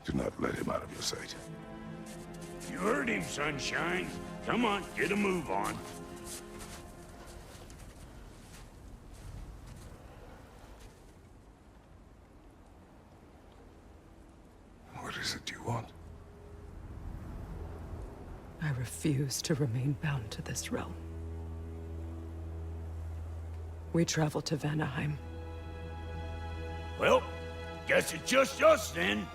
Do not let him out of your sight. You heard him, Sunshine. Come on, get a move on. What is it you want? I refuse to remain bound to this realm. We travel to Vanaheim. Well, guess it's just us then.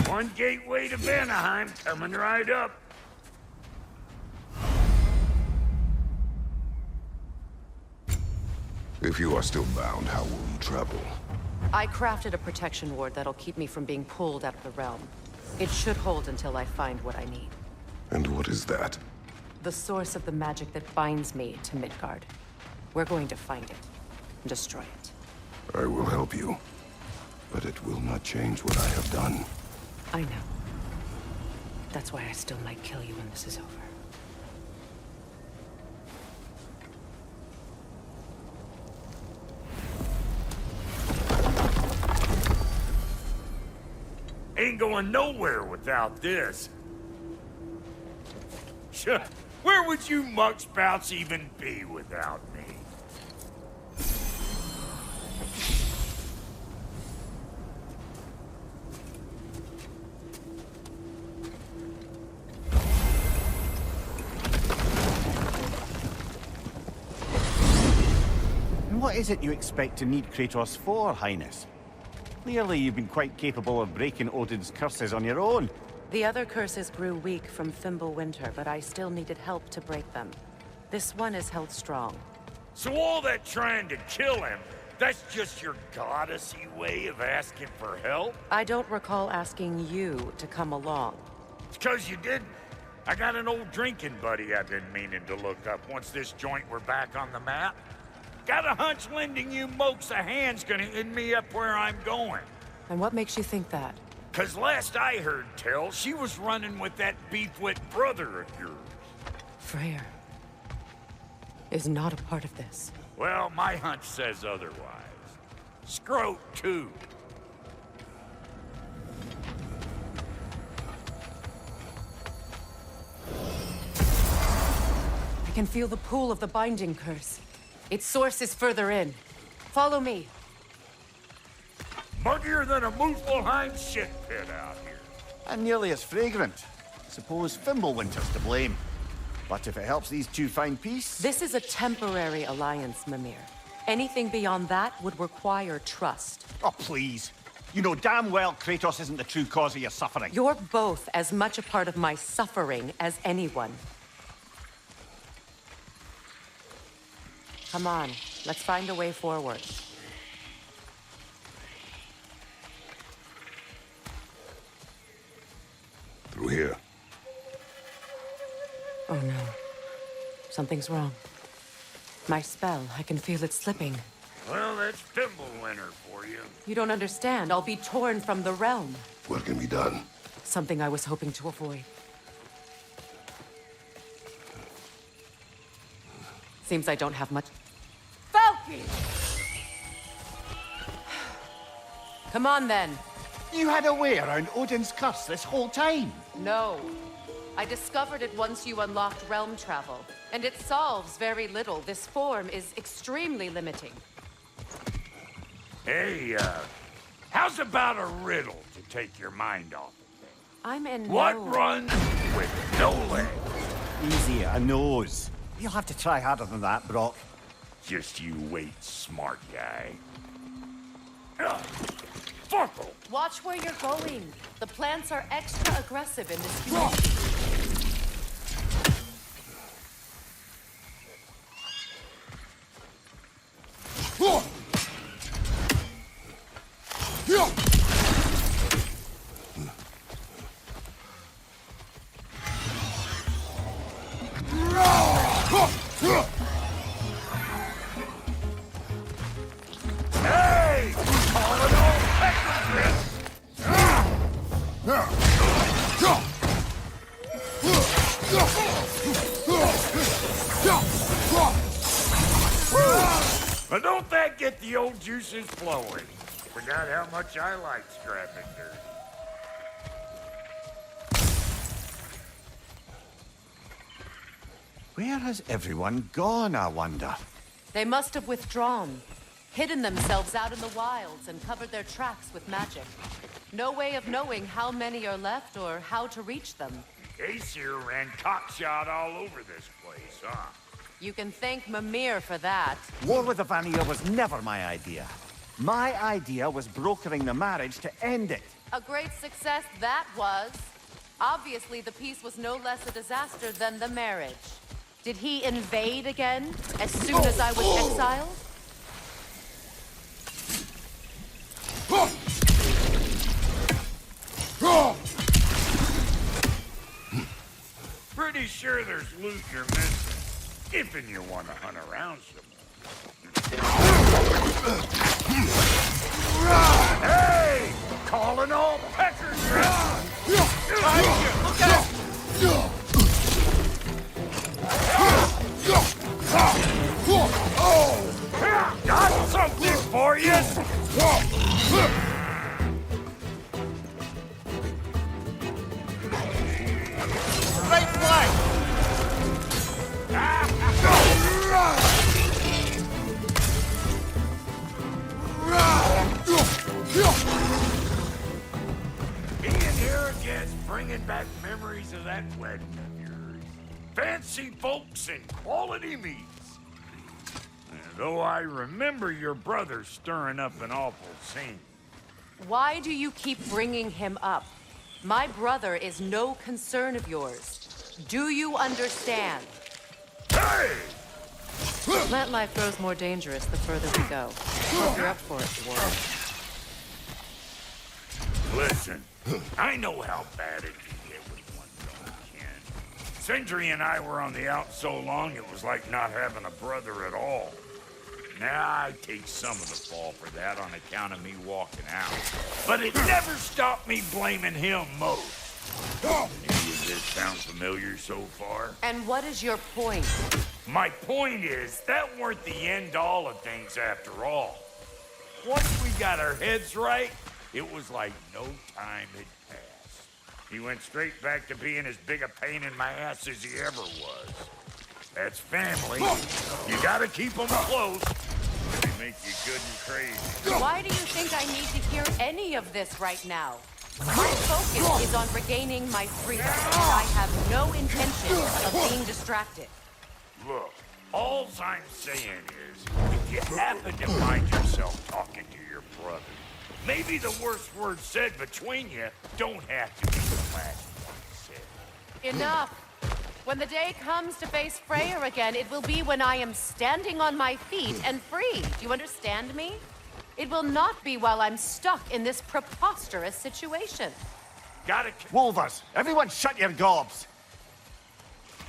One gateway to Vanaheim coming right up. If you are still bound, how will you travel? I crafted a protection ward that'll keep me from being pulled out of the realm. It should hold until I find what I need. And what is that? The source of the magic that binds me to Midgard. We're going to find it and destroy it. I will help you. But it will not change what I have done. I know. That's why I still might kill you when this is over. Ain't going nowhere without this. Where would you muckspouts even be without me? And what is it you expect to need Kratos for, Highness? Clearly, you've been quite capable of breaking Odin's curses on your own. The other curses grew weak from Fimbulwinter, but I still needed help to break them. This one is held strong. So all that trying to kill him, that's just your goddessy way of asking for help? I don't recall asking you to come along. It's 'cause you didn't. I got an old drinking buddy I've been meaning to look up once this joint were back on the map. Got a hunch lending you mokes a hand's gonna end me up where I'm going. And what makes you think that? 'Cause last I heard tell, she was running with that beefwit brother of yours. Freyr is not a part of this. Well, my hunch says otherwise. Scrote, too. I can feel the pull of the binding curse. Its source is further in. Follow me. Muggier than a Muspelheim shit pit out here. And nearly as fragrant. Suppose Fimbulwinter's to blame. But if it helps these two find peace... This is a temporary alliance, Mimir. Anything beyond that would require trust. Oh, please. You know damn well Kratos isn't the true cause of your suffering. You're both as much a part of my suffering as anyone. Come on, let's find a way forward. Through here. Oh no. Something's wrong. My spell, I can feel it slipping. Well, that's Fimbulwinter for you. You don't understand. I'll be torn from the realm. What can be done? Something I was hoping to avoid. Seems I don't have much... Falky! Come on, then. You had a way around Odin's curse this whole time. No. I discovered it once you unlocked realm travel, and it solves very little. This form is extremely limiting. Hey, how's about a riddle to take your mind off of things? I'm in What no... runs with no legs? Easy, a nose. You'll have to try harder than that, Brock. Just you wait, smart guy. Fuckle! Watch where you're going. The plants are extra aggressive in this humidity. Hey! Call it all Petroglyphs! But don't that get the old juices flowing? Forgot how much I like scrapping dirt. Where has everyone gone, I wonder? They must have withdrawn, hidden themselves out in the wilds, and covered their tracks with magic. No way of knowing how many are left or how to reach them. Aesir ran cockshot all over this place, huh? You can thank Mimir for that. War with the Vanir was never my idea. My idea was brokering the marriage to end it. A great success that was. Obviously, the peace was no less a disaster than the marriage. Did he invade again, as soon as I was exiled? Pretty sure there's loot you're missing. If and you want to hunt around some more. Hey! Calling all peckers around! Look out! Got something for you! Right flank! Being here again, bringing back memories of that wedding of yours. Fancy folks and quality meats. And though I remember your brother stirring up an awful scene. Why do you keep bringing him up? My brother is no concern of yours. Do you understand? Hey! Plant life grows more dangerous the further we go. Hope you're up for it, Ward. Listen, I know how bad it can get with one's own kin. Sindri and I were on the out so long it was like not having a brother at all. Now I take some of the fall for that on account of me walking out. But it never stopped me blaming him most. Any of this sound familiar so far? And what is your point? My point is, that weren't the end all of things after all. Once we got our heads right, it was like no time had passed. He went straight back to being as big a pain in my ass as he ever was. That's family. You gotta keep them close. They make you good and crazy. Why do you think I need to hear any of this right now? My focus is on regaining my freedom, and I have no intention of being distracted. Look, all I'm saying is, if you happen to find yourself talking to your brother, maybe the worst word said between you don't have to be the last one said. Enough! When the day comes to face Freyr again, it will be when I am standing on my feet and free. Do you understand me? It will not be while I'm stuck in this preposterous situation. Gotta... Wolvers, everyone shut your gobs!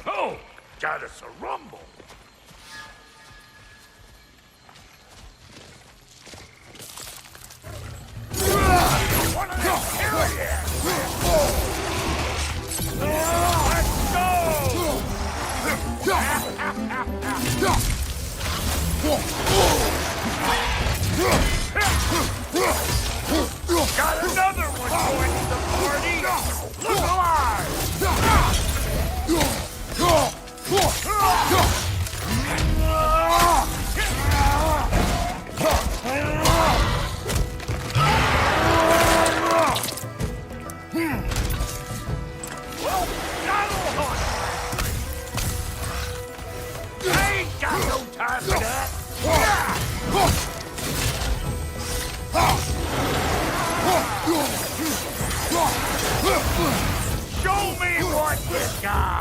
Oh! Got us a rumble! One of them chariots! Let's go! Got another one joining the party! Look alive! Well, that'll hunt! I ain't got no time for that! Show me what you got!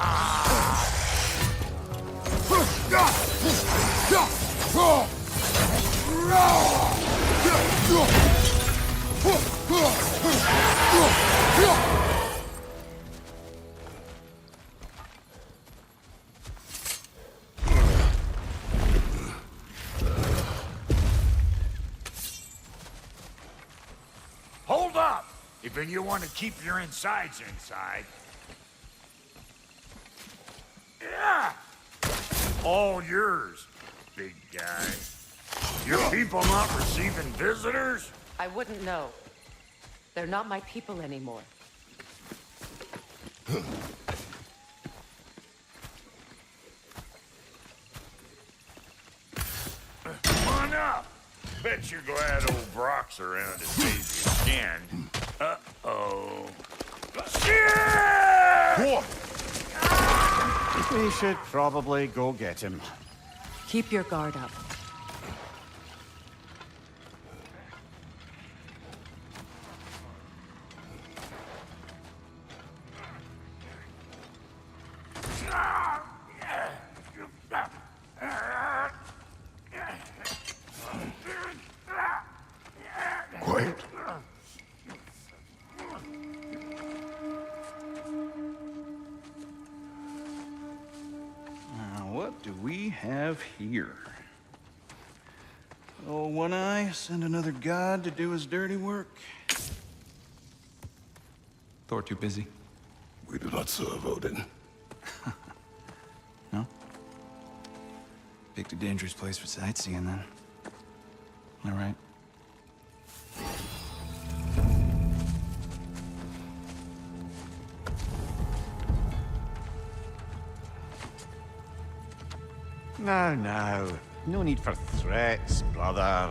Hold up! If you want to keep your insides inside. Yeah! All yours, big guy. Your people not receiving visitors? I wouldn't know. They're not my people anymore. Come on up. Bet you're glad old Brock's around to save you again. Uh-oh. Shit! We should probably go get him. Keep your guard up. Quiet. What do we have here? Oh, One Eye, send another god to do his dirty work. Thor too busy? We do not serve Odin. No? Picked a dangerous place for sightseeing, then. Am I right? Now. No need for threats, brother.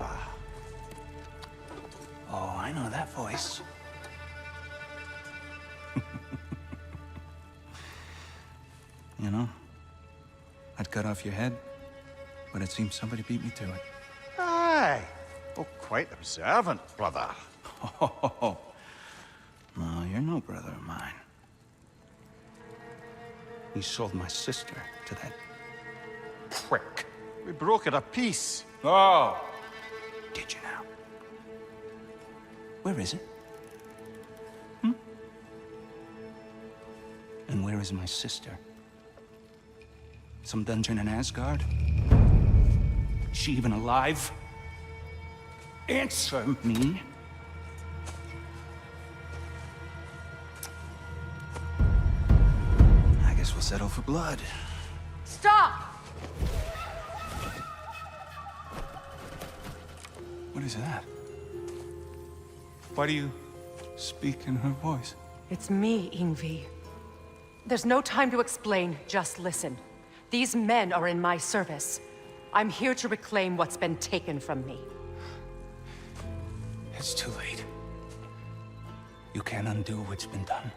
Oh, I know that voice. You know, I'd cut off your head, but it seems somebody beat me to it. Aye. Oh, quite observant, brother. Oh, no, you're no brother of mine. You sold my sister to that prick. We broke it a piece. Oh! Did you now? Where is it? And where is my sister? Some dungeon in Asgard? Is she even alive? Answer me. I guess we'll settle for blood. Stop! What is that? Why do you speak in her voice? It's me, Ingvi. There's no time to explain, just listen. These men are in my service. I'm here to reclaim what's been taken from me. It's too late. You can't undo what's been done.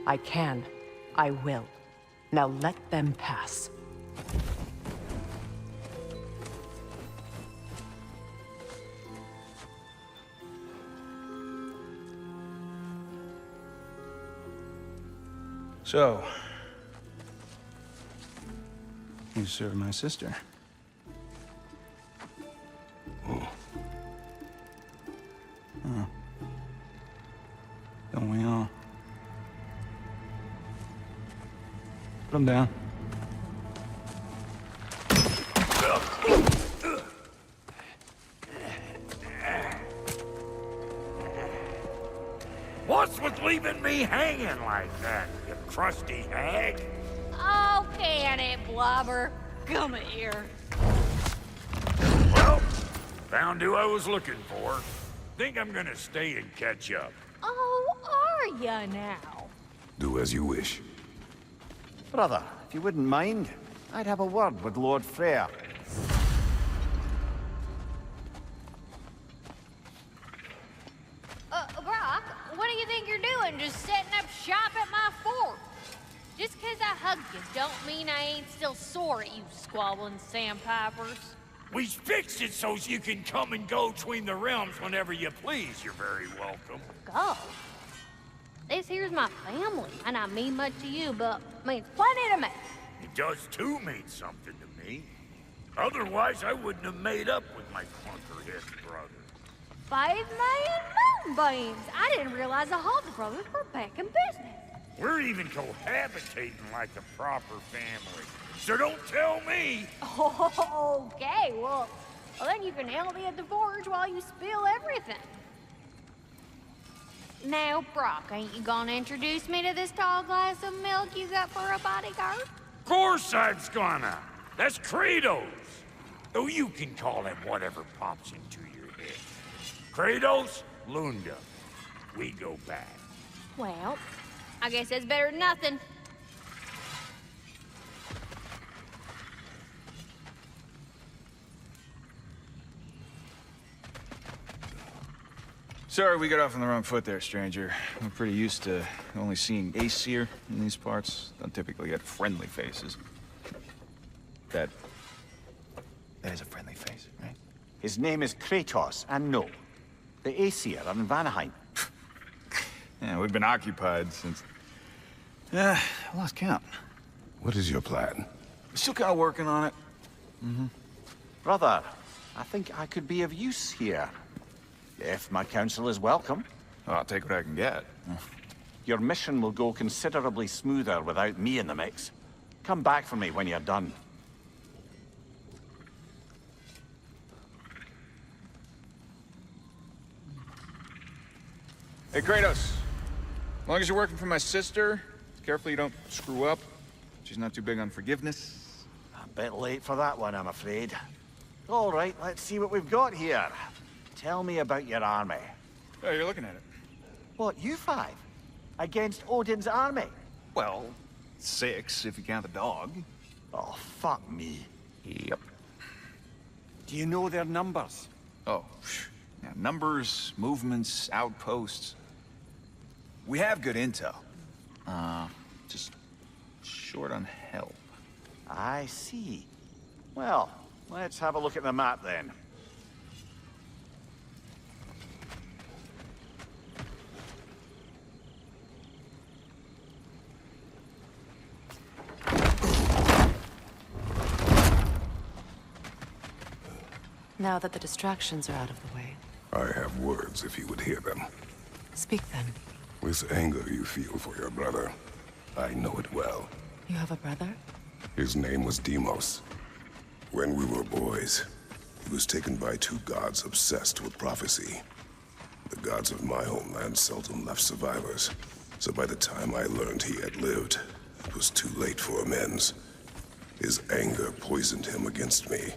I can. I will. Now let them pass. So, you served my sister. Oh. Don't we all? Put him down. What's with leaving me hanging like that, you crusty hag? Oh, can it, Blubber? Come here. Well, found who I was looking for. Think I'm gonna stay and catch up. Oh, are ya now? Do as you wish. Brother, if you wouldn't mind, I'd have a word with Lord Freyr. Brock, what do you think you're doing? Just setting up shop at my fort? Just 'cause I hugged you don't mean I ain't still sore at you squabbling sandpipers. We fixed it so you can come and go between the realms whenever you please. You're very welcome. Go. This here's my family, and I mean much to you, but means plenty to me. It does too mean something to me. Otherwise, I wouldn't have made up with my clunkerhead brother. 5 million moonbeams! I didn't realize the Halter brothers were back in business. We're even cohabitating like a proper family. So don't tell me. Oh, okay, well, then you can help me at the forge while you spill everything. Now, Brock, ain't you gonna introduce me to this tall glass of milk you got for a bodyguard? Of course I was gonna. That's Kratos. Though you can call him whatever pops into your head. Kratos, Lunda. We go back. Well, I guess that's better than nothing. Sorry we got off on the wrong foot there, stranger. I'm pretty used to only seeing Aesir in these parts. Don't typically get friendly faces. That is a friendly face, right? His name is Kratos, and no. The Aesir are in Vanaheim. Yeah, we've been occupied since... I lost count. What is your plan? Still kind of working on it. Brother, I think I could be of use here. If my counsel is welcome. Well, I'll take what I can get. Your mission will go considerably smoother without me in the mix. Come back for me when you're done. Hey, Kratos. As long as you're working for my sister, careful you don't screw up. She's not too big on forgiveness. A bit late for that one, I'm afraid. All right, let's see what we've got here. Tell me about your army. Oh, you're looking at it. What, you five? Against Odin's army? Well, 6 if you count the dog. Oh, fuck me. Yep. Do you know their numbers? Oh, yeah, numbers, movements, outposts. We have good intel. Just short on help. I see. Well, let's have a look at the map then. Now that the distractions are out of the way, I have words if you would hear them. speak then. This anger you feel for your brother, I know it well. You have a brother? His name was Deimos. When we were boys, he was taken by 2 gods obsessed with prophecy. The gods of my homeland seldom left survivors, so by the time I learned he had lived, it was too late for amends. His anger poisoned him against me.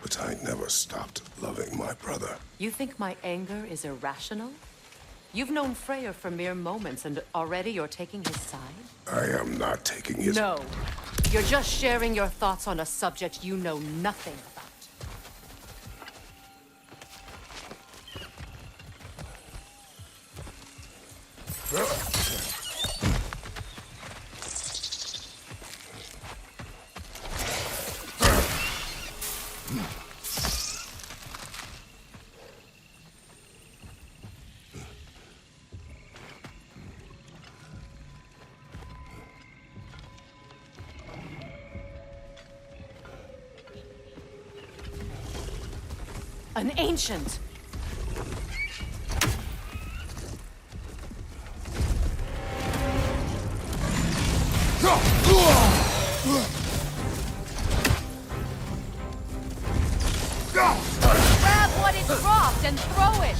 But I never stopped loving my brother. You think my anger is irrational? You've known Freyr for mere moments, and already you're taking his side? I am not taking his... No. You're just sharing your thoughts on a subject you know nothing about. An ancient! Grab what it dropped and throw it!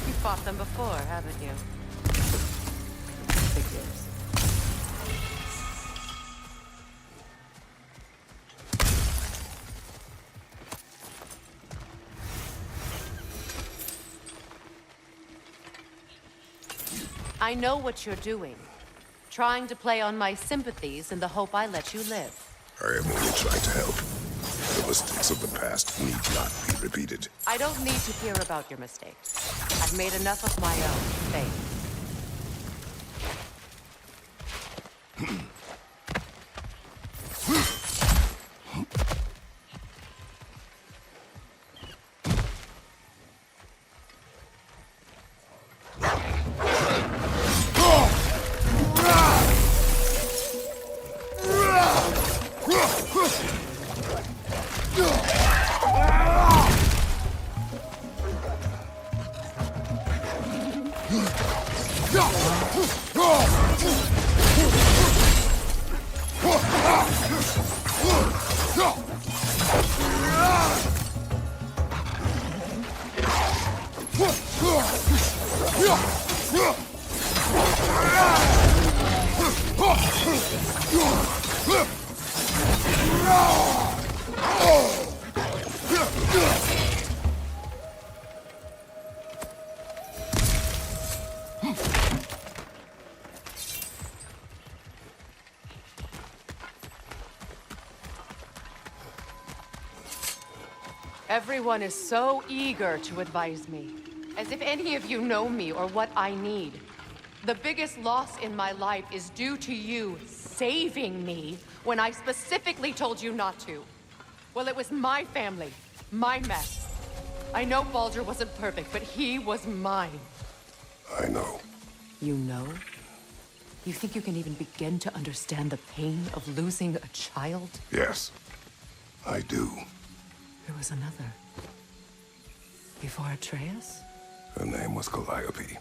You've fought them before, haven't you? Figures. I know what you're doing. Trying to play on my sympathies in the hope I let you live. I am only trying to help. The mistakes of the past need not be repeated. I don't need to hear about your mistakes. I've made enough of my own, Faith. Everyone is so eager to advise me, as if any of you know me or what I need. The biggest loss in my life is due to you saving me when I specifically told you not to. Well, it was my family, my mess. I know Baldur wasn't perfect, but he was mine. I know. You know? You think you can even begin to understand the pain of losing a child? Yes, I do. There was another. Before Atreus? Her name was Calliope.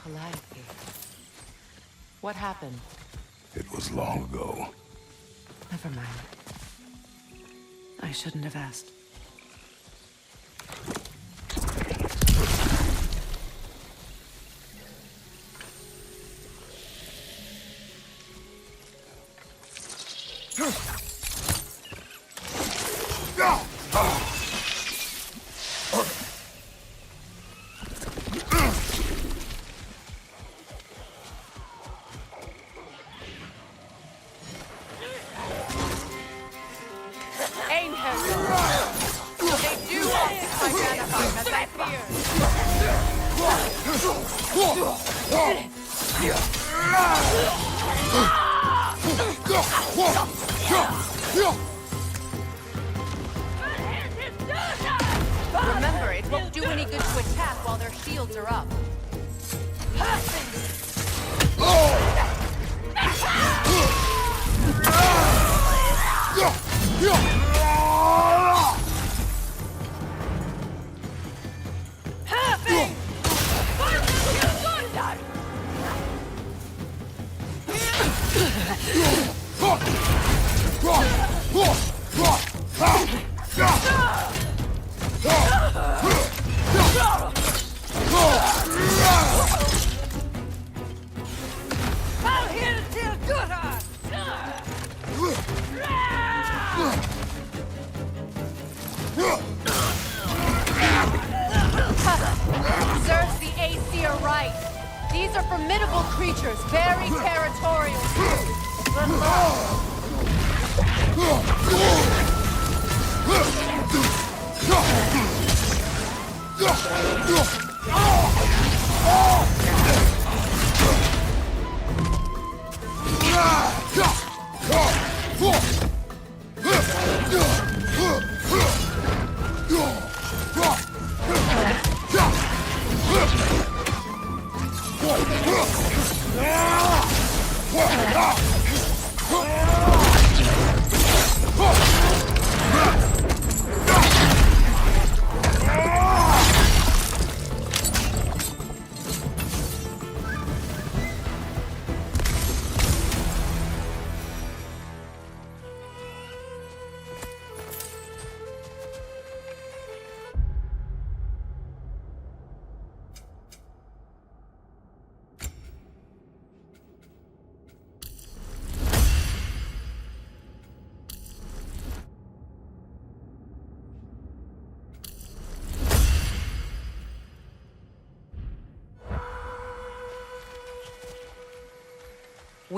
Calliope. What happened? It was long ago. Never mind. I shouldn't have asked. Remember, it won't do any good to attack while their shields are up. Serves the AC are right. These are formidable creatures, very territorial. Good luck.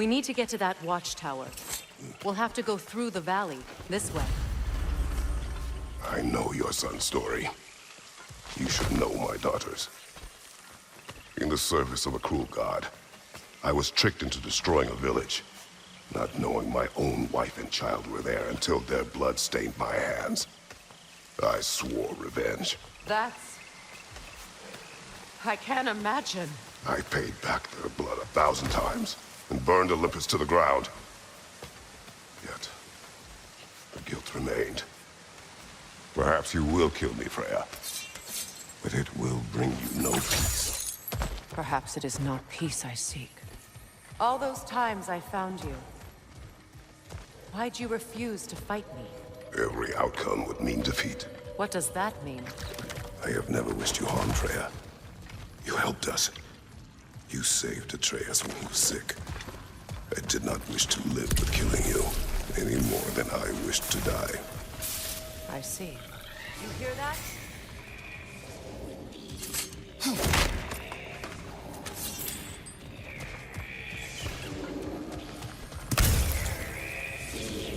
We need to get to that watchtower. We'll have to go through the valley, this way. I know your son's story. You should know my daughter's. In the service of a cruel god, I was tricked into destroying a village, not knowing my own wife and child were there until their blood stained my hands. I swore revenge. That's... I can't imagine. I paid back their blood 1,000 times and burned Olympus to the ground. Yet, the guilt remained. Perhaps you will kill me, Freya, but it will bring you no peace. Perhaps it is not peace I seek. All those times I found you, why'd you refuse to fight me? Every outcome would mean defeat. What does that mean? I have never wished you harm, Freya. You helped us. You saved Atreus when he was sick. I did not wish to live with killing you, any more than I wished to die. I see. You hear that?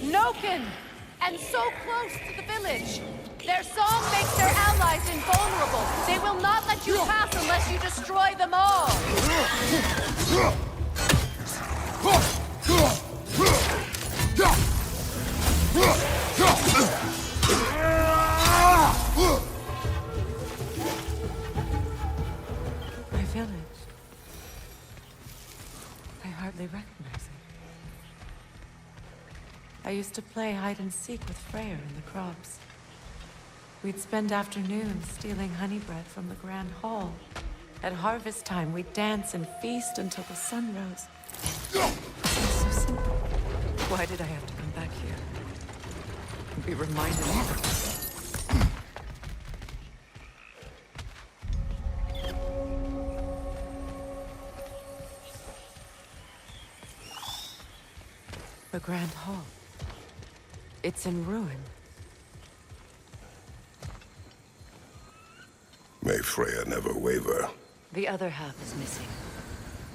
Noken! And so close to the village! Their song makes their allies invulnerable! They will not let you pass unless you destroy them all! My village. I hardly recognize it. I used to play hide and seek with Freyr in the crops. We'd spend afternoons stealing honey bread from the grand hall. At harvest time, we'd dance and feast until the sun rose. It's so simple. Why did I have to come back here? And be reminded of it? The grand hall. It's in ruin. May Freya never waver. The other half is missing.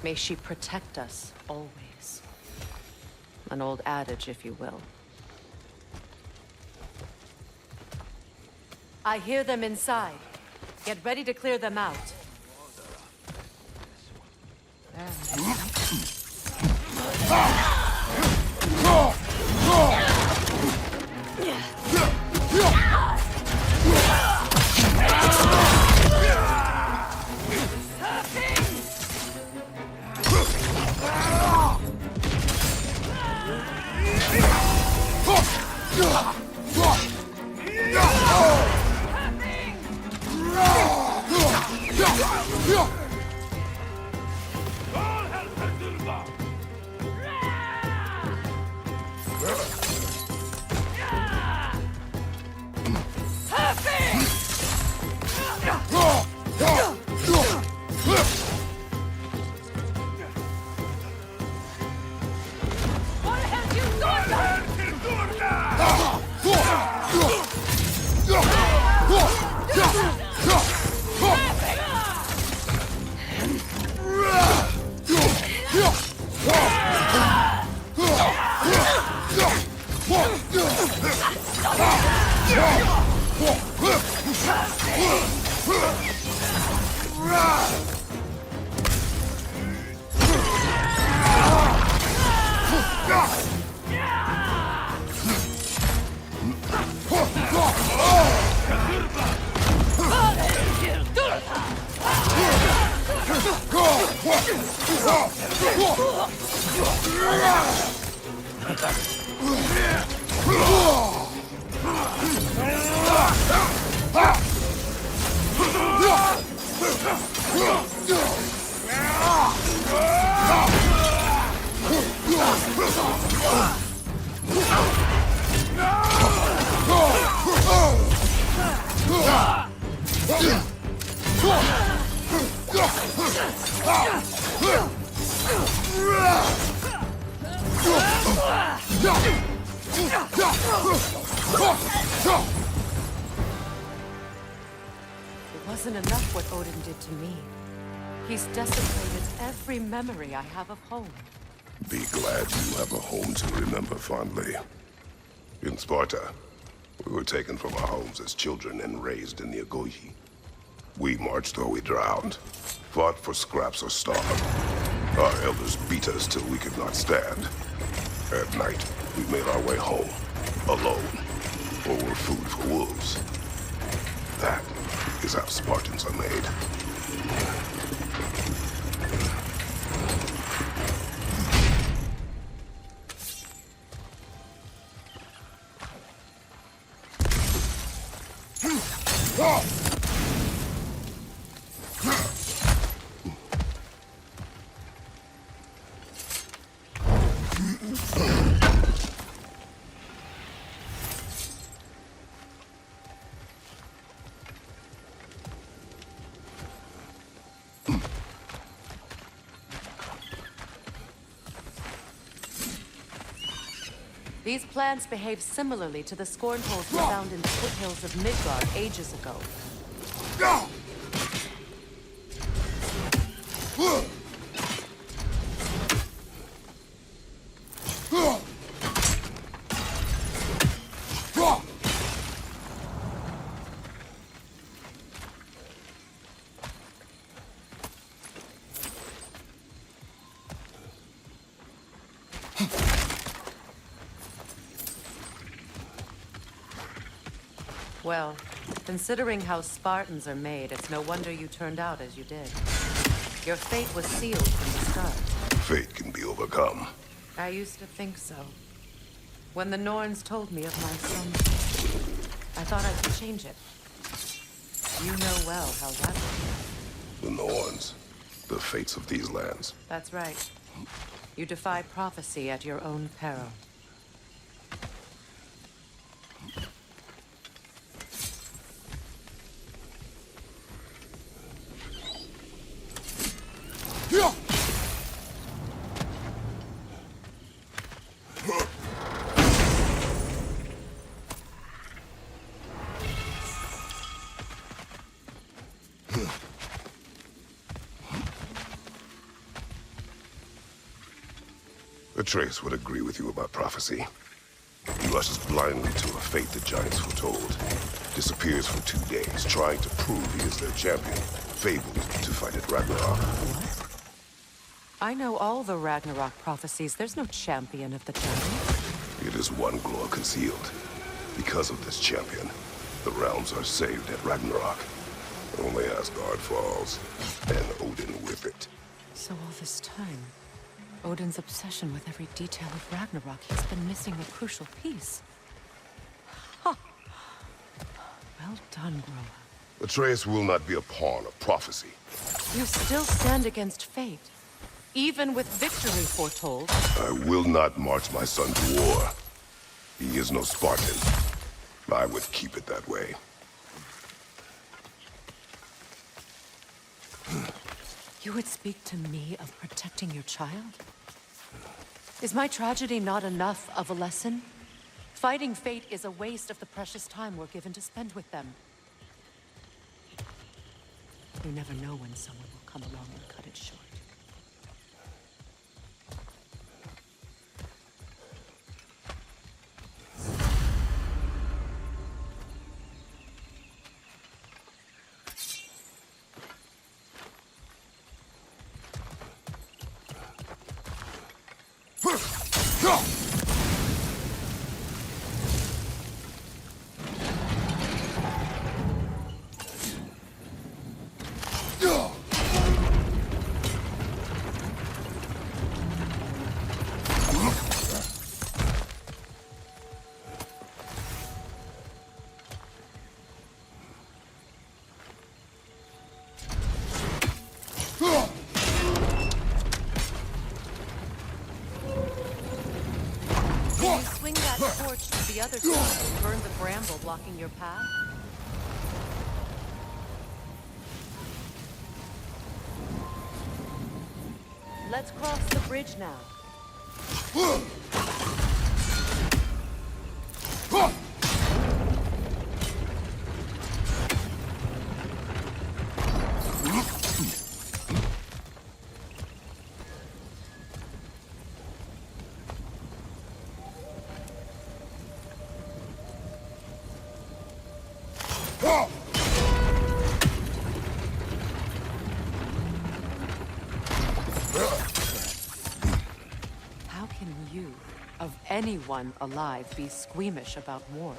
May she protect us always. An old adage, if you will. I hear them inside. Get ready to clear them out. It wasn't enough what Odin did to me. He's desecrated every memory I have of home. Be glad you have a home to remember fondly. In Sparta, we were taken from our homes as children and raised in the Agogi. We marched or we drowned, fought for scraps or starved. Our elders beat us till we could not stand. At night, we made our way home, alone, or were food for wolves. That is how Spartans are made. These plants behave similarly to the scorn holes we found in the foothills of Midgard ages ago. Well, considering how Spartans are made, it's no wonder you turned out as you did. Your fate was sealed from the start. Fate can be overcome. I used to think so. When the Norns told me of my son, I thought I could change it. You know well how that would be. The Norns, the fates of these lands. That's right. You defy prophecy at your own peril. Atreus would agree with you about prophecy. He rushes blindly to a fate the giants foretold. Disappears for 2 days, trying to prove he is their champion. Fabled to fight at Ragnarok. What? I know all the Ragnarok prophecies. There's no champion of the giants. It is one glow concealed. Because of this champion, the realms are saved at Ragnarok. Only Asgard falls, and Odin with it. So all this time, Odin's obsession with every detail of Ragnarok, he's been missing a crucial piece. Ha! Well done, Groa. Atreus will not be a pawn of prophecy. You still stand against fate, even with victory foretold. I will not march my son to war. He is no Spartan. I would keep it that way. You would speak to me of protecting your child? Is my tragedy not enough of a lesson? Fighting fate is a waste of the precious time we're given to spend with them. You never know when someone will come along and cut it short. The other side and burn the bramble blocking your path? Let's cross the bridge now. How can you, of anyone alive, be squeamish about war?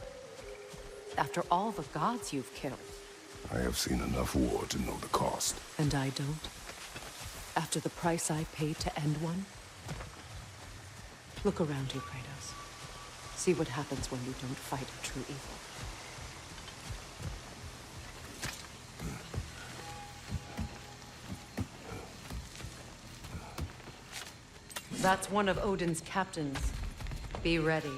After all the gods you've killed. I have seen enough war to know the cost. And I don't? After the price I paid to end one? Look around you, Kratos. See what happens when you don't fight a true evil. That's one of Odin's captains. Be ready.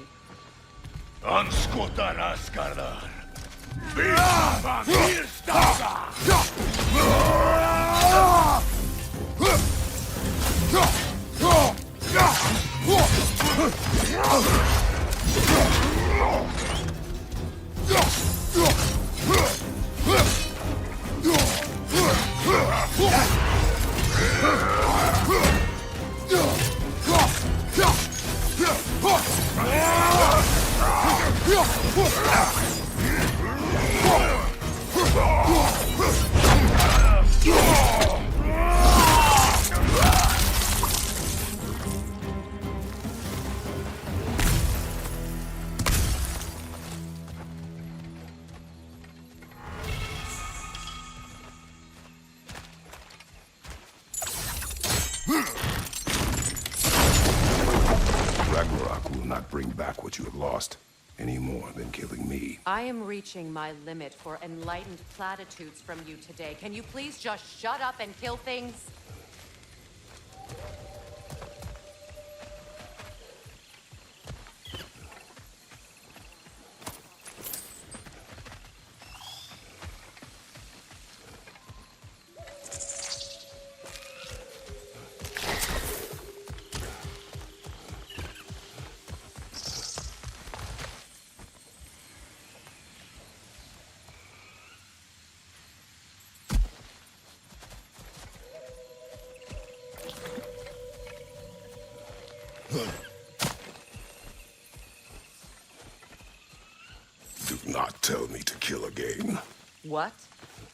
Anskotana skardar. Viva Virstaga! Ragnarok will not bring back what you have lost, any more than killing me. I am reaching my limit for enlightened platitudes from you today. Can you please just shut up and kill things? Do not tell me to kill again. What?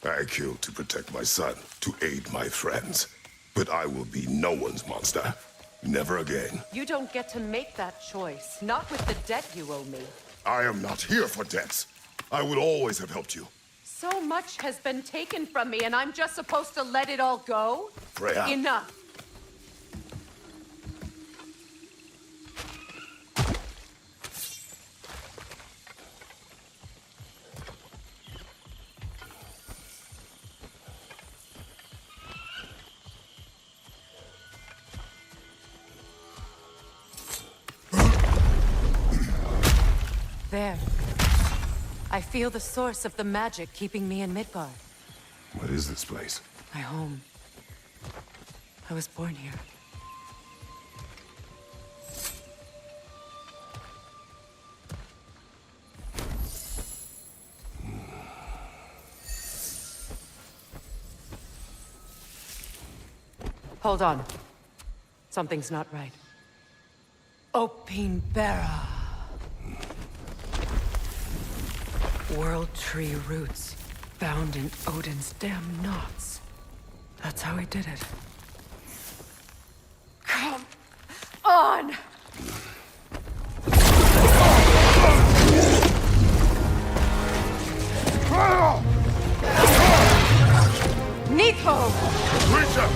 I killed to protect my son, to aid my friends. But I will be no one's monster. Never again. You don't get to make that choice. Not with the debt you owe me. I am not here for debts. I would always have helped you. So much has been taken from me, and I'm just supposed to let it all go? Freya. Enough. There. I feel the source of the magic keeping me in Midgard. What is this place? My home. I was born here. Hold on. Something's not right. Opinbera. World tree roots, bound in Odin's damn knots. That's how he did it. Come on! Nico! Richard!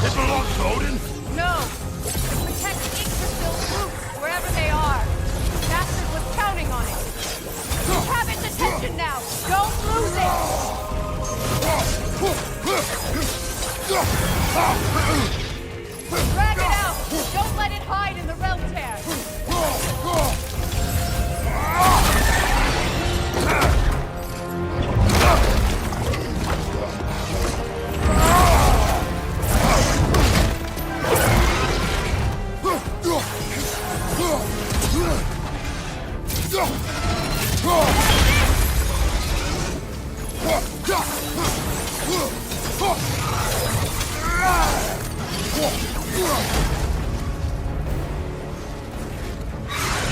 It belongs to Odin? No! To protect Yggdrasil's roots, wherever they are. Bastard was counting on it. You have its attention now! Don't lose it! Drag it out! Don't let it hide in the realm tear!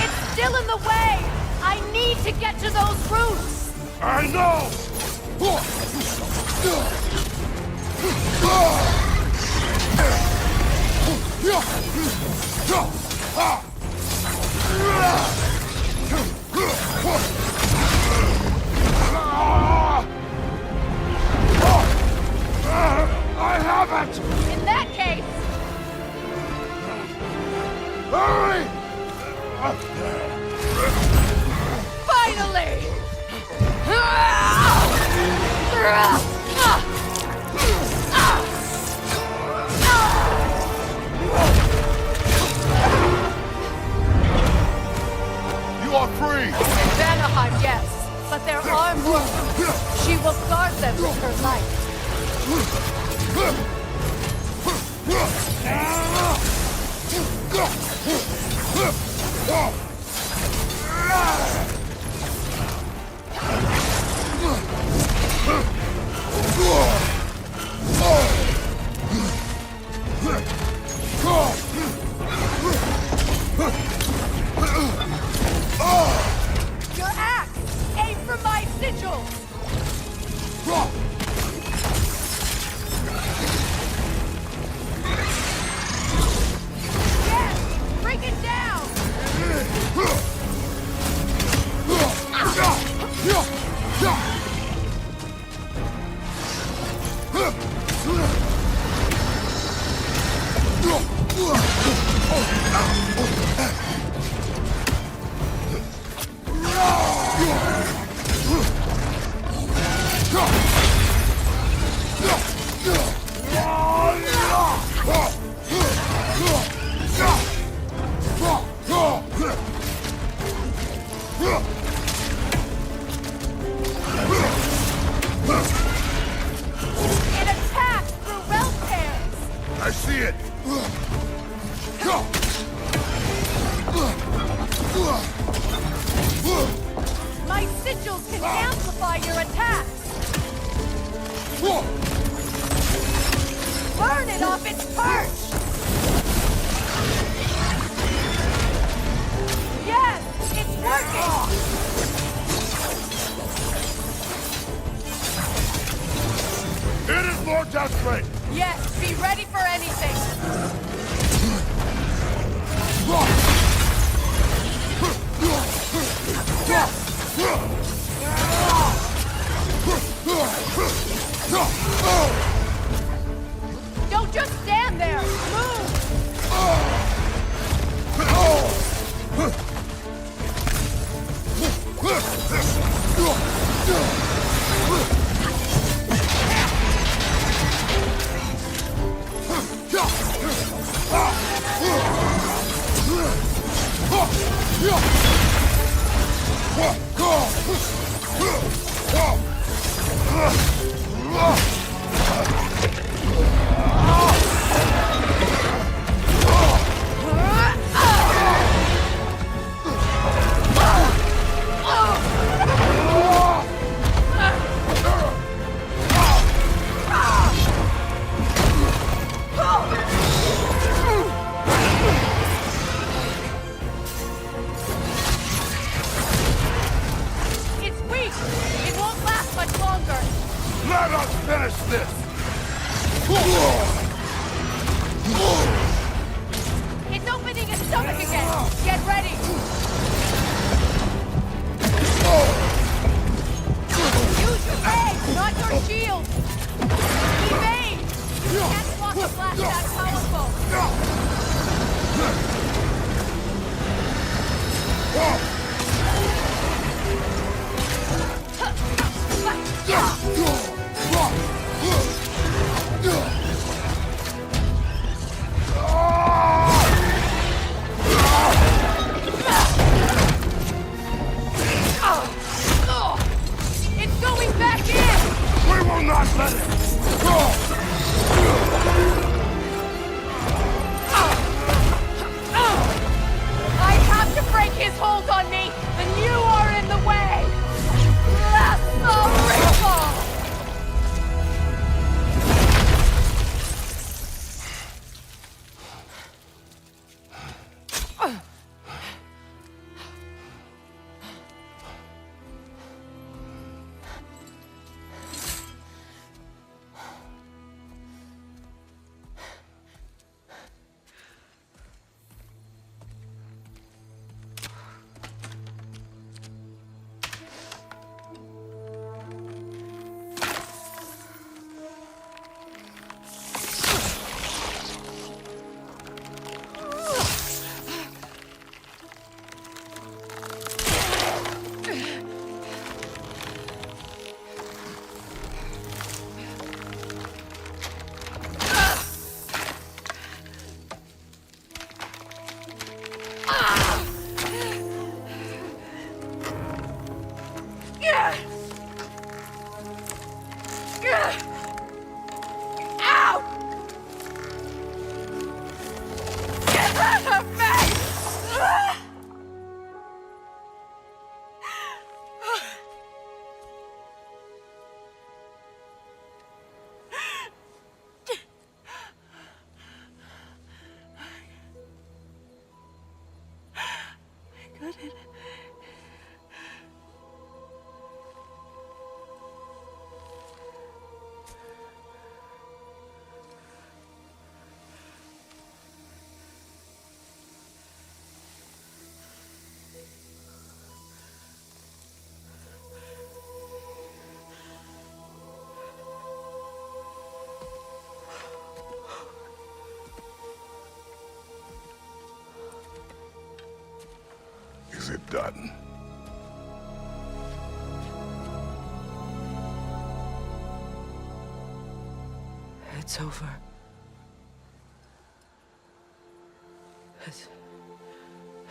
It's still in the way! I need to get to those roots! I know! I haven't! In that case... Hurry! Finally! You are free! In Vanaheim, yes. But there are more. She will guard them with her life. Your axe! Aim for my sigils! Yes! Bring it down! It attacks through realm tears! I see it! My sigils can amplify your attacks! Burn it off its perch! Yes! It's working! It is more desperate! Yes, be ready for anything! Don't just stand there! Move! It's weak! It won't last much longer! Let us finish this! It's opening its stomach again! Get ready! Use your legs, not your shield! Evade! You can't block a blast that powerful! It's going back in! We will not let it! I have to break his hold on me, and you are in the way! That's the ritual! done. It's over.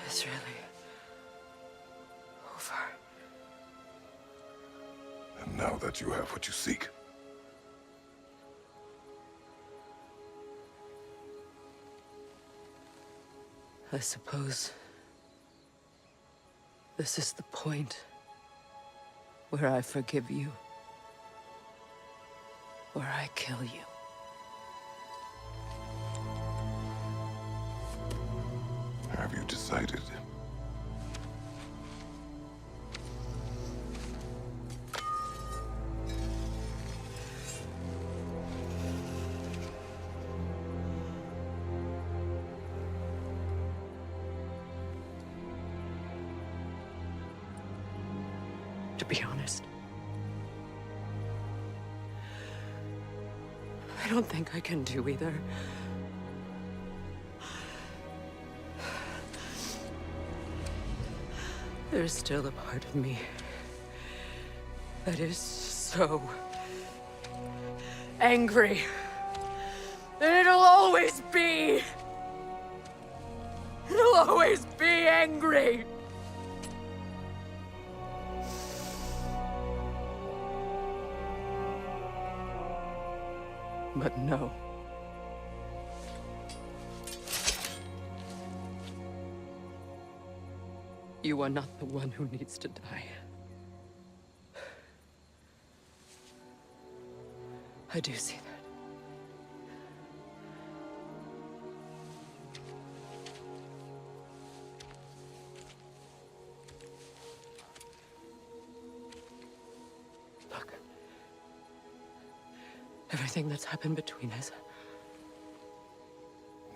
It's really over. And now that you have what you seek, I suppose this is the point where I forgive you, or I kill you. have you decided? To be honest, I don't think I can do either. There's still a part of me that is so angry. And it'll always be. It'll always be angry. But no. You are not the one who needs to die. I do see that. Look. Everything that's happened between us.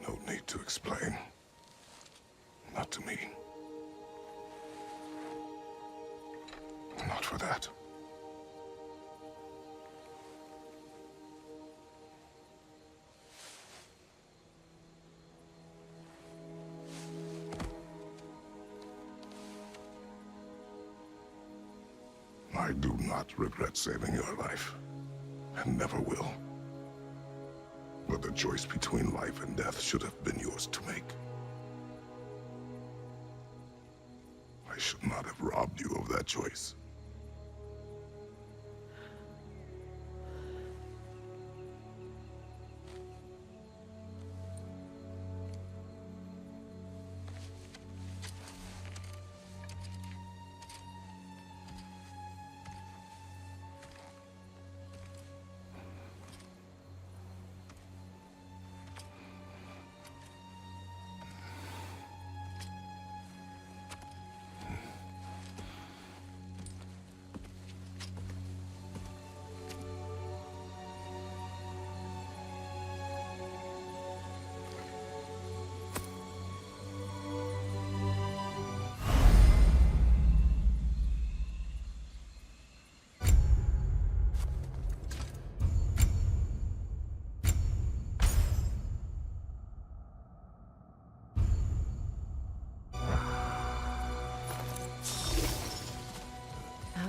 No need to explain. Not to me. Not for that. I do not regret saving your life, and never will. But the choice between life and death should have been yours to make. I should not have robbed you of that choice.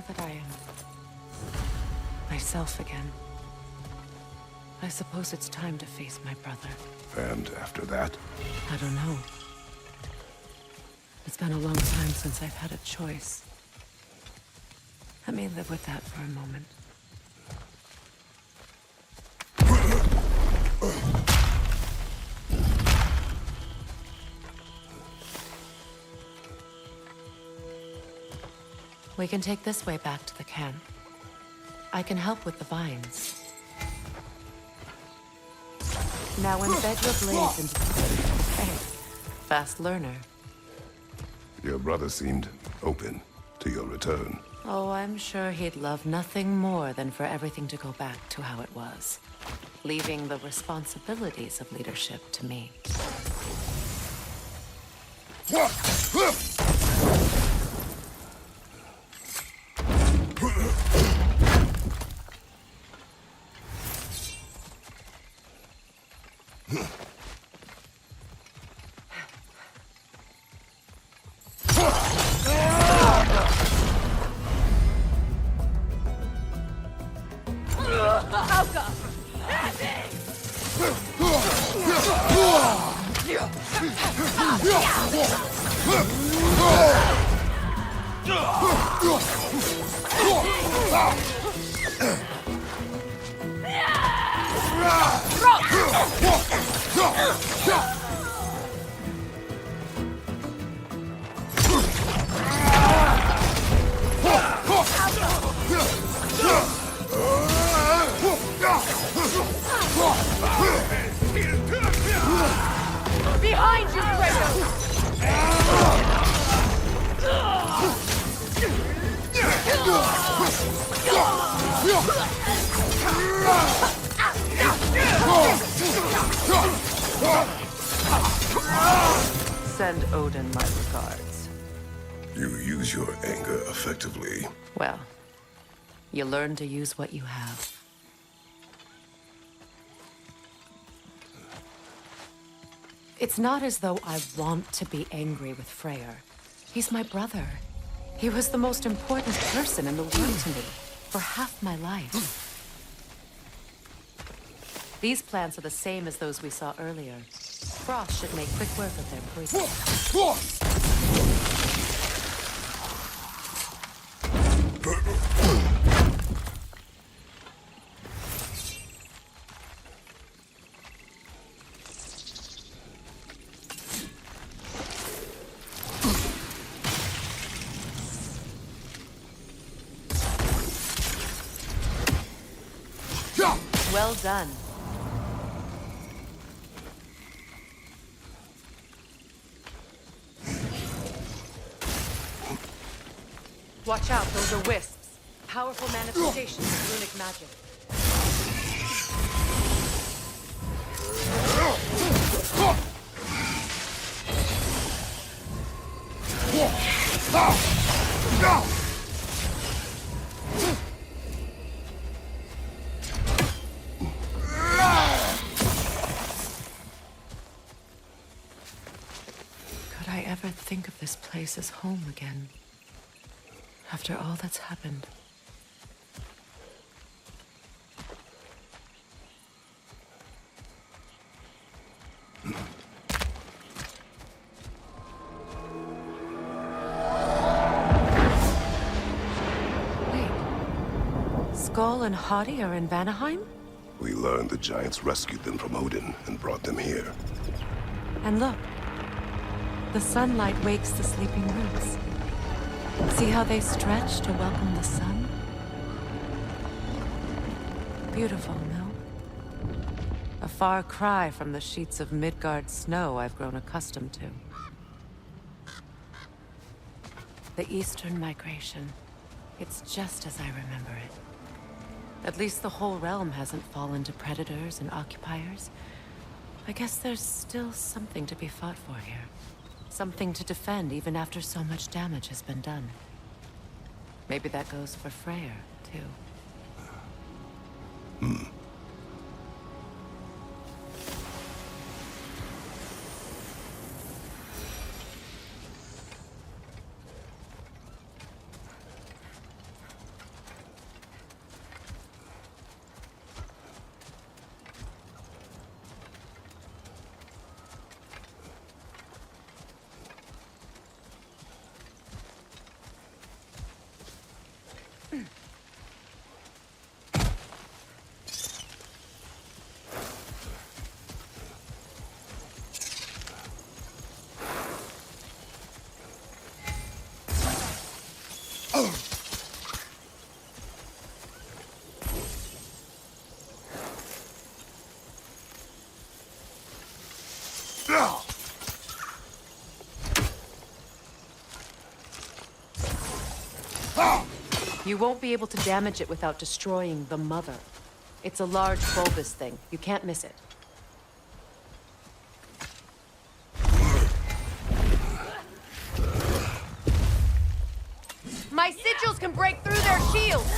That I am myself again. I suppose it's time to face my brother. And after that? I don't know. It's been a long time since I've had a choice. Let me live with that for a moment. We can take this way back to the camp. I can help with the vines. Now embed your blades into the hey, fast learner. Your brother seemed open to your return. Oh, I'm sure he'd love nothing more than for everything to go back to how it was, leaving the responsibilities of leadership to me. Behind you, Kratos! Send Odin my regards. You use your anger effectively. Well, you learn to use what you have. It's not as though I want to be angry with Freyr. He's my brother. He was the most important person in the world to me for half my life. These plants are the same as those we saw earlier. Frost should make quick work of their poison. Well done. Watch out, those are wisps. Powerful manifestations of runic magic. Could I ever think of this place as home again? After all that's happened. Wait. Skull and Hati are in Vanaheim? We learned the giants rescued them from Odin and brought them here. And look. The sunlight wakes the sleeping roots. See how they stretch to welcome the sun? Beautiful, no? A far cry from the sheets of Midgard snow I've grown accustomed to. The Eastern migration. It's just as I remember it. At least the whole realm hasn't fallen to predators and occupiers. I guess there's still something to be fought for here. Something to defend even after so much damage has been done. Maybe that goes for Freyr, too. You won't be able to damage it without destroying the mother. It's a large bulbous thing. You can't miss it. My sigils can break through their shields!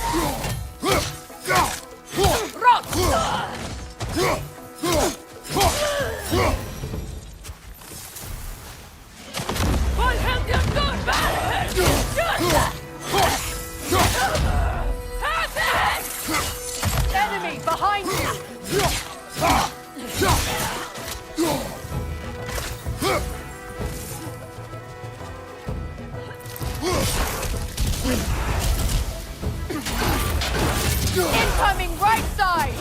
Enemy behind you! Incoming right side!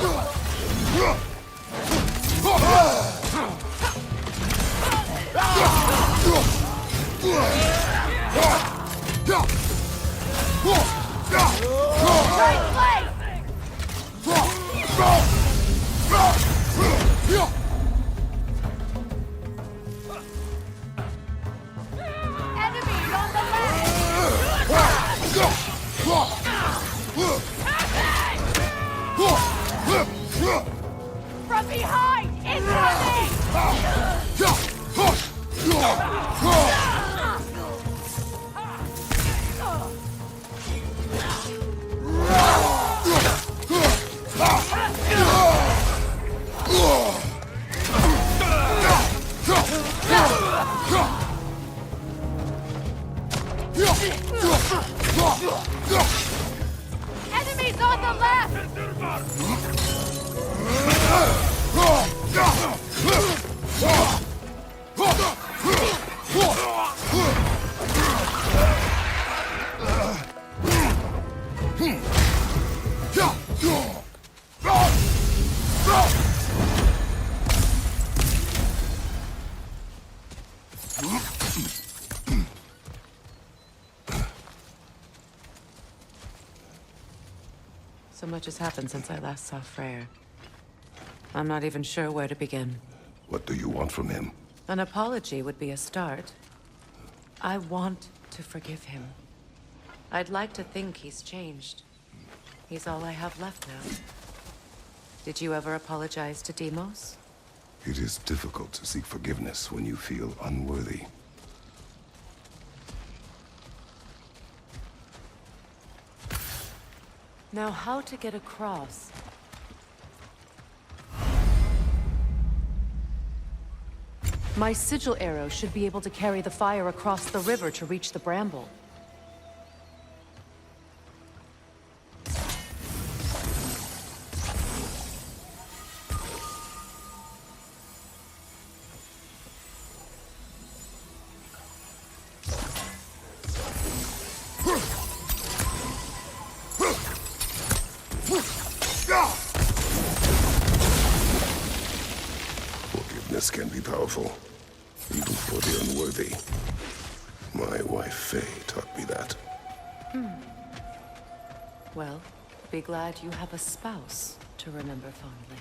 Right leg! Enemies on the left! From behind! Incoming! Enemies on the left! So much has happened since I last saw Freyr. I'm not even sure where to begin. What do you want from him? An apology would be a start. I want to forgive him. I'd like to think he's changed. He's all I have left now. Did you ever apologize to Deimos? It is difficult to seek forgiveness when you feel unworthy. Now, how to get across? My sigil arrow should be able to carry the fire across the river to reach the bramble. Forgiveness can be powerful, even for the unworthy. My wife, Faye, taught me that. Well, be glad you have a spouse to remember fondly.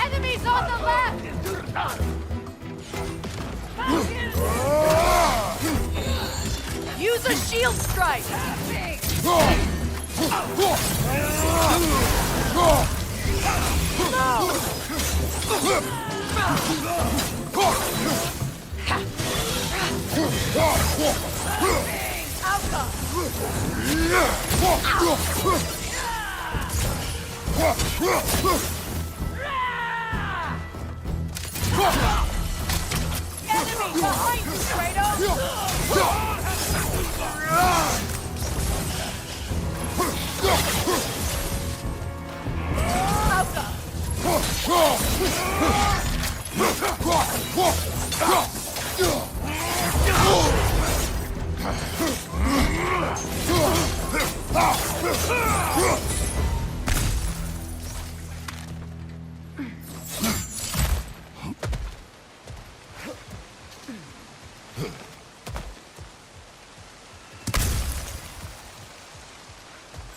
Enemies on the left! Use a shield strike! Enemy behind you, Kratos!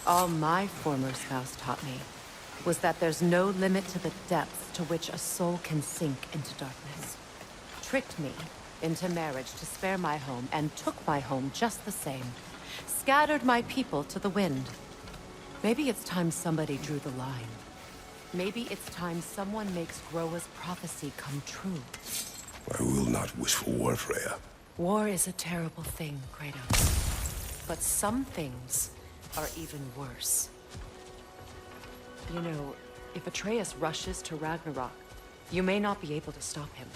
All my former spouse taught me was that there's no limit to the depths to which a soul can sink into darkness. Tricked me into marriage to spare my home and took my home just the same. Scattered my people to the wind. Maybe it's time somebody drew the line. Maybe it's time someone makes Groa's prophecy come true. I will not wish for war, Freya. War is a terrible thing, Kratos. But some things are even worse. You know, if Atreus rushes to Ragnarok, you may not be able to stop him.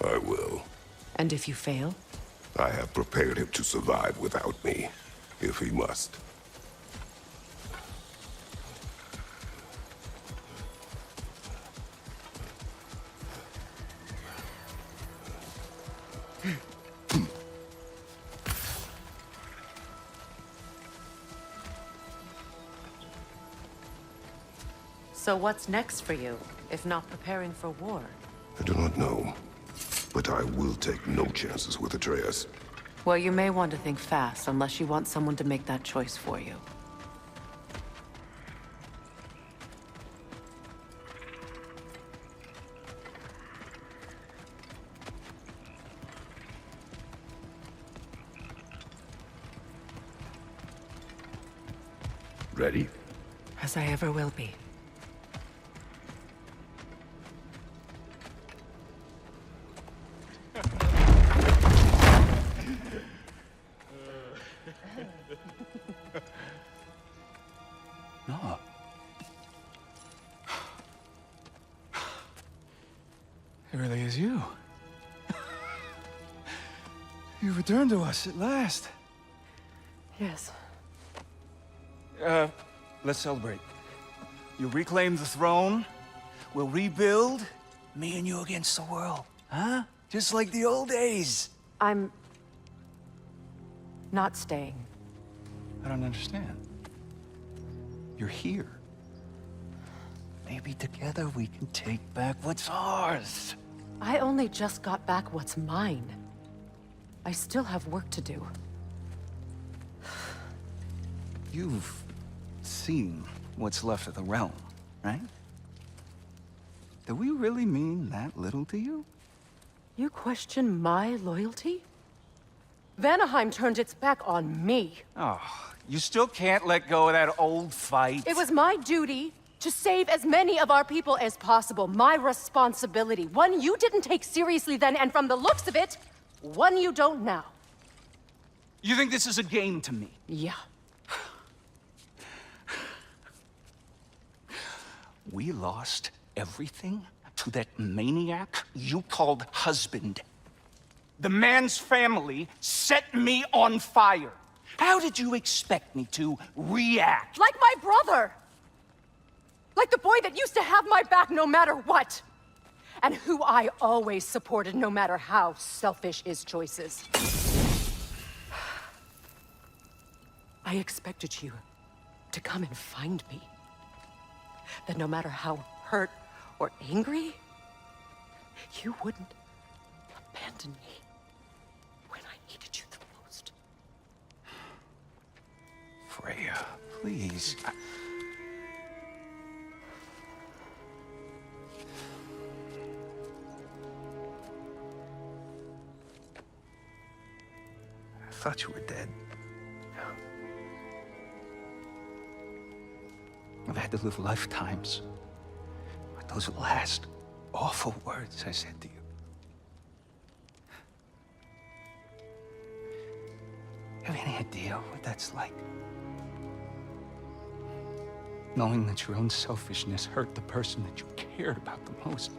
I will. And if you fail? I have prepared him to survive without me, if he must. So what's next for you, if not preparing for war? I do not know, but I will take no chances with Atreus. Well, you may want to think fast, unless you want someone to make that choice for you. Ready? As I ever will be. No. It really is you. You returned to us at last. Yes. Let's celebrate. You reclaim the throne, we'll rebuild, me and you against the world. Huh? Just like the old days. I'm... not staying. I don't understand. You're here. Maybe together we can take back what's ours. I only just got back what's mine. I still have work to do. You've seen what's left of the realm, right? Do we really mean that little to you? You question my loyalty? Vanaheim turned its back on me. Oh, you still can't let go of that old fight? It was my duty to save as many of our people as possible. My responsibility. One you didn't take seriously then, and from the looks of it, one you don't now. You think this is a game to me? Yeah. We lost everything to that maniac you called husband. The man's family set me on fire. How did you expect me to react? Like my brother! Like the boy that used to have my back no matter what! And who I always supported no matter how selfish his choices. I expected you to come and find me. That no matter how hurt or angry, you wouldn't abandon me when I needed you the most. Freya, please. I thought you were dead. I've had to live lifetimes with those last awful words I said to you. Have any idea what that's like? Knowing that your own selfishness hurt the person that you cared about the most.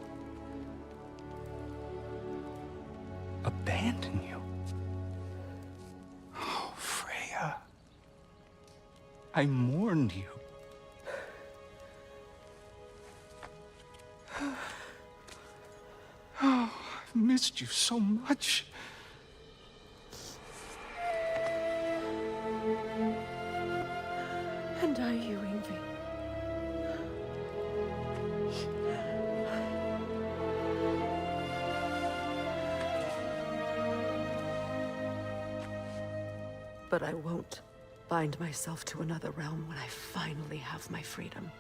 Abandon you. Oh, Freya. I mourned you. Oh, I've missed you so much. And are you, Ingvi? But I won't bind myself to another realm when I finally have my freedom.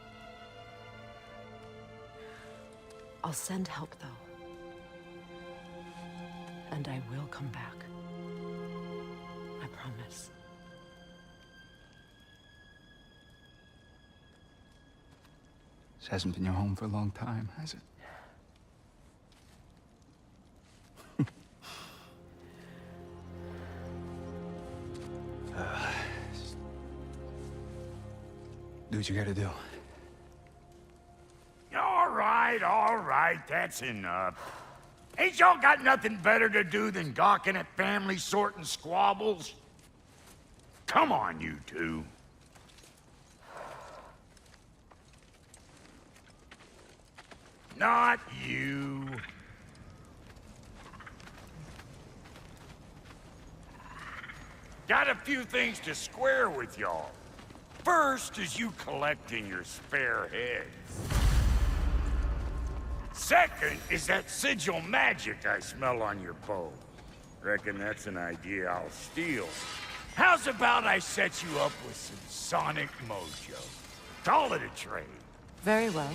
I'll send help, though. and I will come back. I promise. This hasn't been your home for a long time, has it? Do what you gotta do. All right, that's enough. Ain't y'all got nothing better to do than gawking at family sorting squabbles? Come on, you two. Not you. Got a few things to square with y'all. First is you collecting your spare heads. Second is that sigil magic I smell on your bow. Reckon that's an idea I'll steal. How's about I set you up with some sonic mojo? Call it a trade. Very well.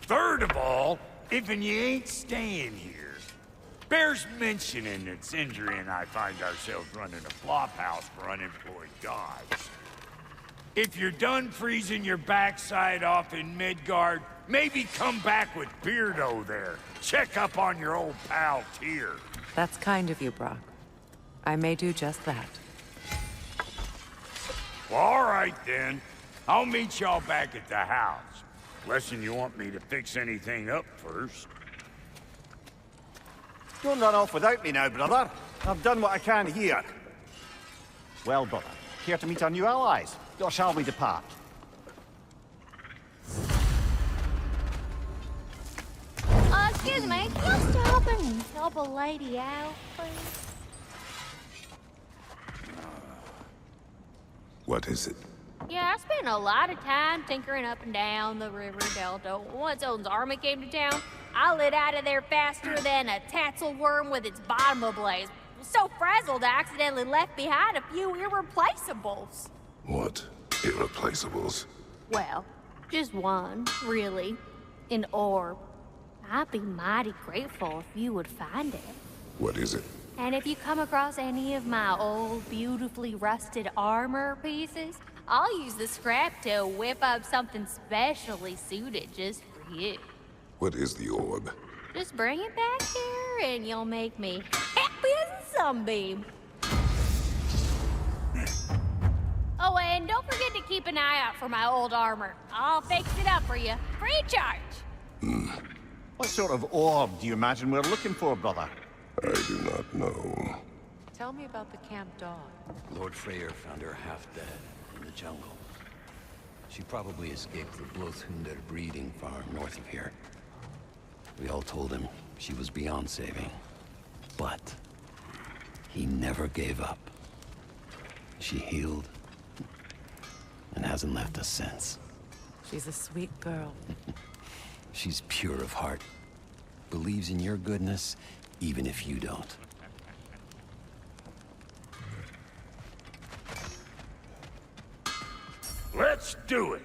Third of all, if you ain't staying here, bears mentioning that Sindri and I find ourselves running a flop house for unemployed gods. If you're done freezing your backside off in Midgard, maybe come back with Beardo there. Check up on your old pal Tyr. That's kind of you, Brock. I may do just that. Well, all right then. I'll meet y'all back at the house. Unless you want me to fix anything up first. Don't run off without me now, brother. I've done what I can here. Well, brother, care to meet our new allies? Or shall we depart? Excuse me, can you stop and help a lady out, please? What is it? Yeah, I spent a lot of time tinkering up and down the river delta. Once Odin's army came to town, I lit out of there faster than a tassel worm with its bottom ablaze. So frazzled, I accidentally left behind a few irreplaceables. What? Irreplaceables? Well, just one, really. An orb. I'd be mighty grateful if you would find it. What is it? And if you come across any of my old, beautifully rusted armor pieces, I'll use the scrap to whip up something specially suited just for you. What is the orb? Just bring it back here and you'll make me happy as a sunbeam. Oh, and don't forget to keep an eye out for my old armor. I'll fix it up for you, free of charge. What sort of orb do you imagine we're looking for, brother? I do not know. Tell me about the camp dog. Lord Freyr found her half dead in the jungle. She probably escaped the Blothhunder breeding farm north of here. We all told him she was beyond saving. But he never gave up. She healed and hasn't left us since. She's a sweet girl. She's pure of heart. Believes in your goodness, even if you don't. Let's do it.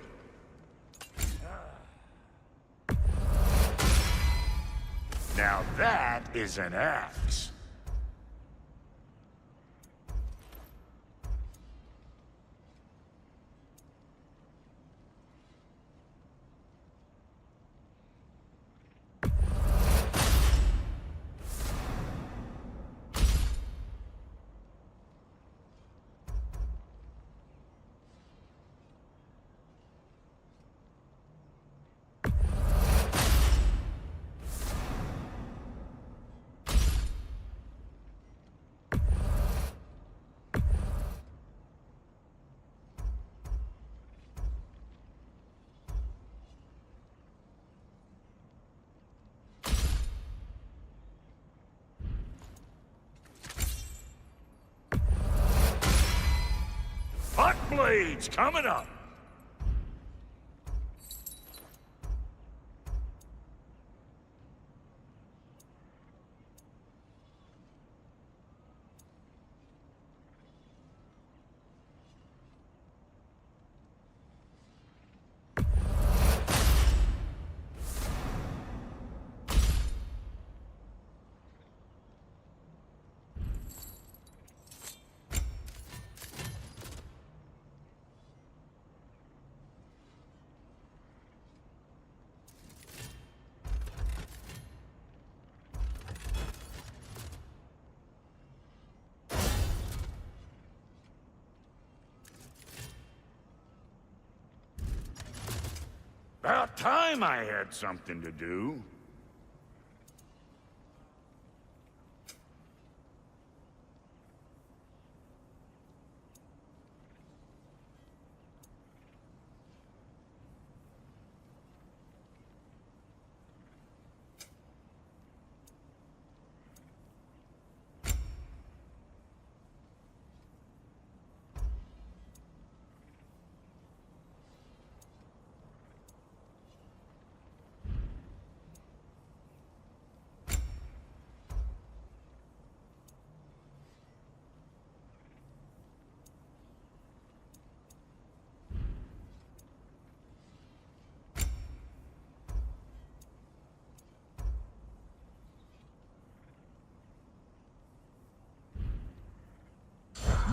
Now that is an axe. Hot blades coming up. About time I had something to do.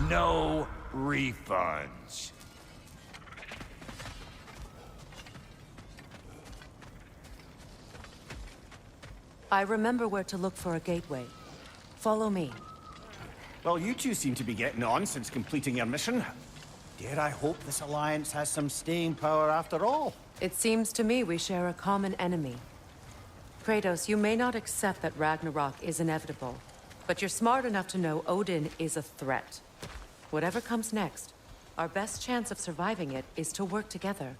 No refunds. I remember where to look for a gateway. Follow me. Well, you two seem to be getting on since completing your mission. Dare I hope this alliance has some staying power after all? It seems to me we share a common enemy. Kratos, you may not accept that Ragnarok is inevitable, but you're smart enough to know Odin is a threat. Whatever comes next, our best chance of surviving it is to work together.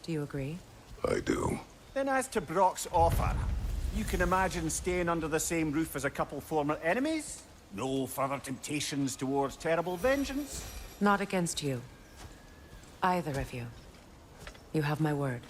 Do you agree? I do. Then as to Brock's offer, you can imagine staying under the same roof as a couple former enemies? No further temptations towards terrible vengeance? Not against you. Either of you. You have my word.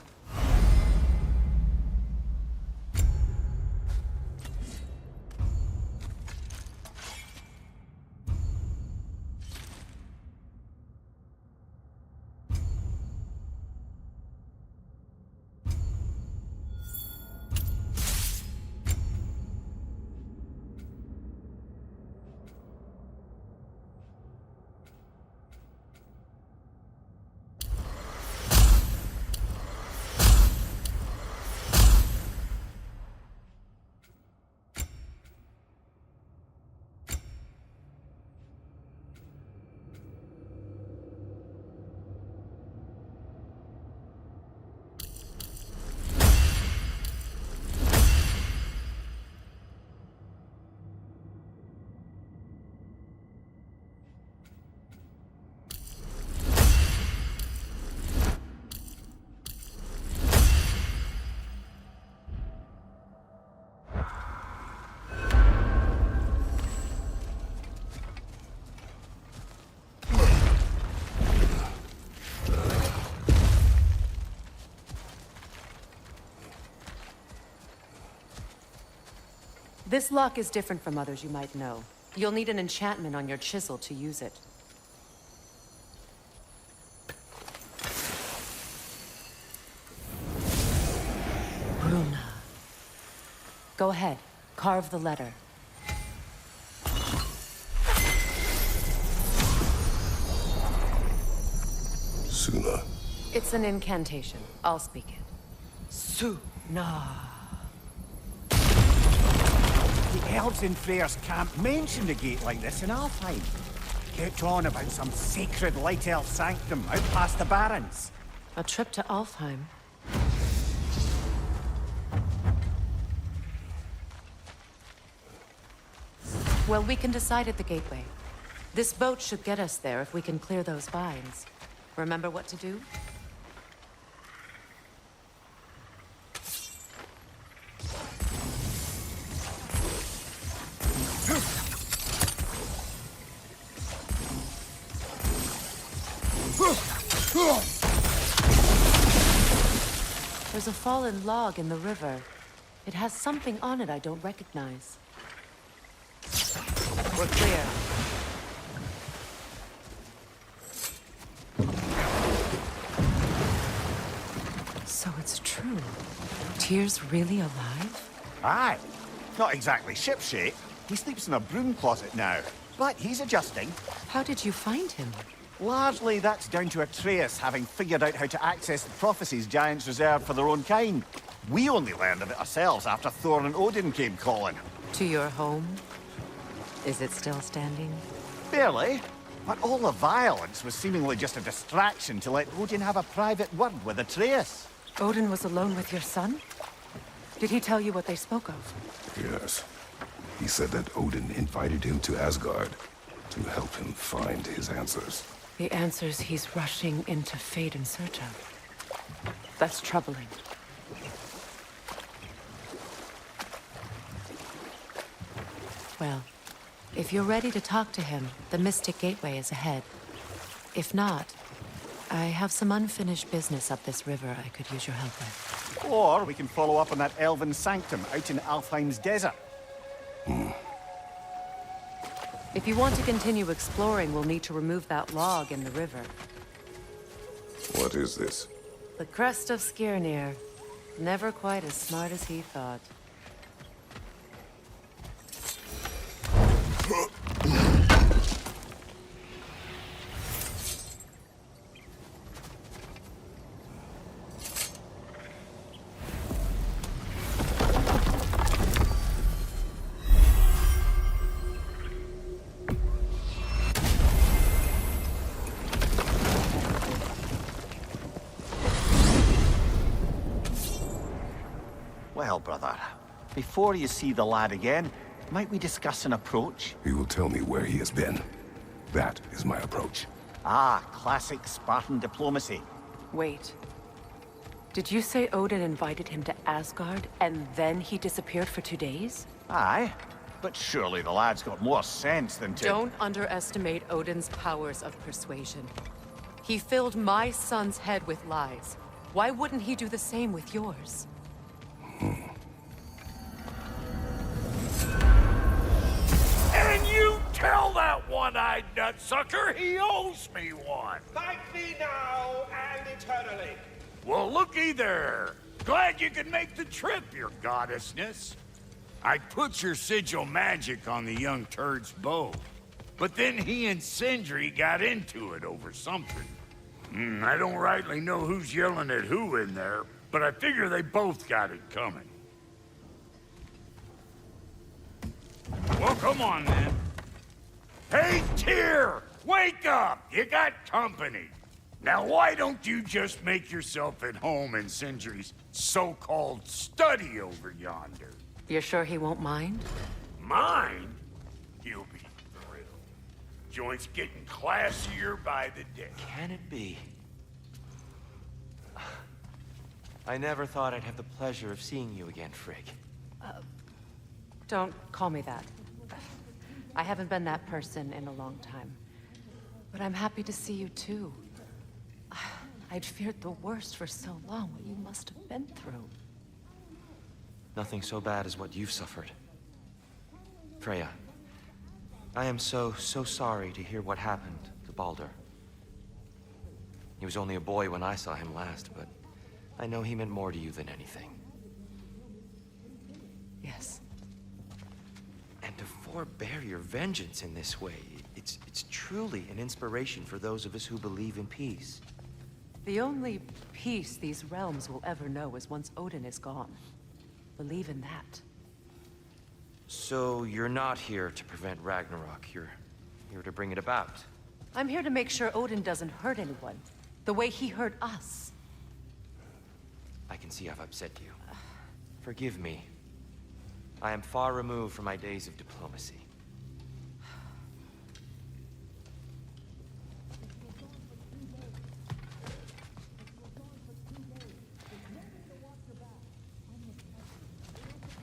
This lock is different from others you might know. You'll need an enchantment on your chisel to use it. Bruna. Go ahead. Carve the letter. Suna. It's an incantation. I'll speak it. Suna. The elves in Freyr's camp mentioned a gate like this in Alfheim. Kept on about some sacred light elf sanctum out past the barrens. A trip to Alfheim. Well, we can decide at the gateway. This boat should get us there if we can clear those vines. Remember what to do? There's a fallen log in the river. It has something on it I don't recognize. We're clear. So it's true. Tyr's really alive? Aye. Not exactly shipshape. He sleeps in a broom closet now. But he's adjusting. How did you find him? Largely, that's down to Atreus having figured out how to access the prophecies giants reserve for their own kind. We only learned of it ourselves after Thor and Odin came calling. To your home? Is it still standing? Barely. But all the violence was seemingly just a distraction to let Odin have a private word with Atreus. Odin was alone with your son? Did he tell you what they spoke of? Yes. He said that Odin invited him to Asgard to help him find his answers. The answers he's rushing into fate in search of. That's troubling. Well, if you're ready to talk to him, the Mystic Gateway is ahead. If not, I have some unfinished business up this river I could use your help with. Or we can follow up on that elven sanctum out in Alfheim's desert. If you want to continue exploring, we'll need to remove that log in the river. What is this? The crest of Skirnir. Never quite as smart as he thought. Well, brother, before you see the lad again, might we discuss an approach? He will tell me where he has been. That is my approach. Ah, classic Spartan diplomacy. Wait. Did you say Odin invited him to Asgard, and then he disappeared for 2 days? Aye, but surely the lad's got more sense than to... Don't underestimate Odin's powers of persuasion. He filled my son's head with lies. Why wouldn't he do the same with yours? And you tell that one-eyed nutsucker he owes me one. Thank thee now and eternally. Well, looky there. Glad you could make the trip, your goddessness. I put your sigil magic on the young turd's bow, but then he and Sindri got into it over something. I don't rightly know who's yelling at who in there, but I figure they both got it coming. Well, come on, then. Hey, Tyr! Wake up! You got company. Now, why don't you just make yourself at home in Sindri's so-called study over yonder? You're sure he won't mind? Mind? He'll be thrilled. Joint's getting classier by the day. Can it be? I never thought I'd have the pleasure of seeing you again, Frigg. Don't call me that. I haven't been that person in a long time. But I'm happy to see you too. I'd feared the worst for so long, what you must have been through. Nothing so bad as what you've suffered. Freya, I am so sorry to hear what happened to Baldur. He was only a boy when I saw him last, but I know he meant more to you than anything. Yes. And to forbear your vengeance in this way, it's truly an inspiration for those of us who believe in peace. The only peace these realms will ever know is once Odin is gone. Believe in that. So you're not here to prevent Ragnarok, you're here to bring it about. I'm here to make sure Odin doesn't hurt anyone, the way he hurt us. I can see I've upset you. Forgive me. I am far removed from my days of diplomacy.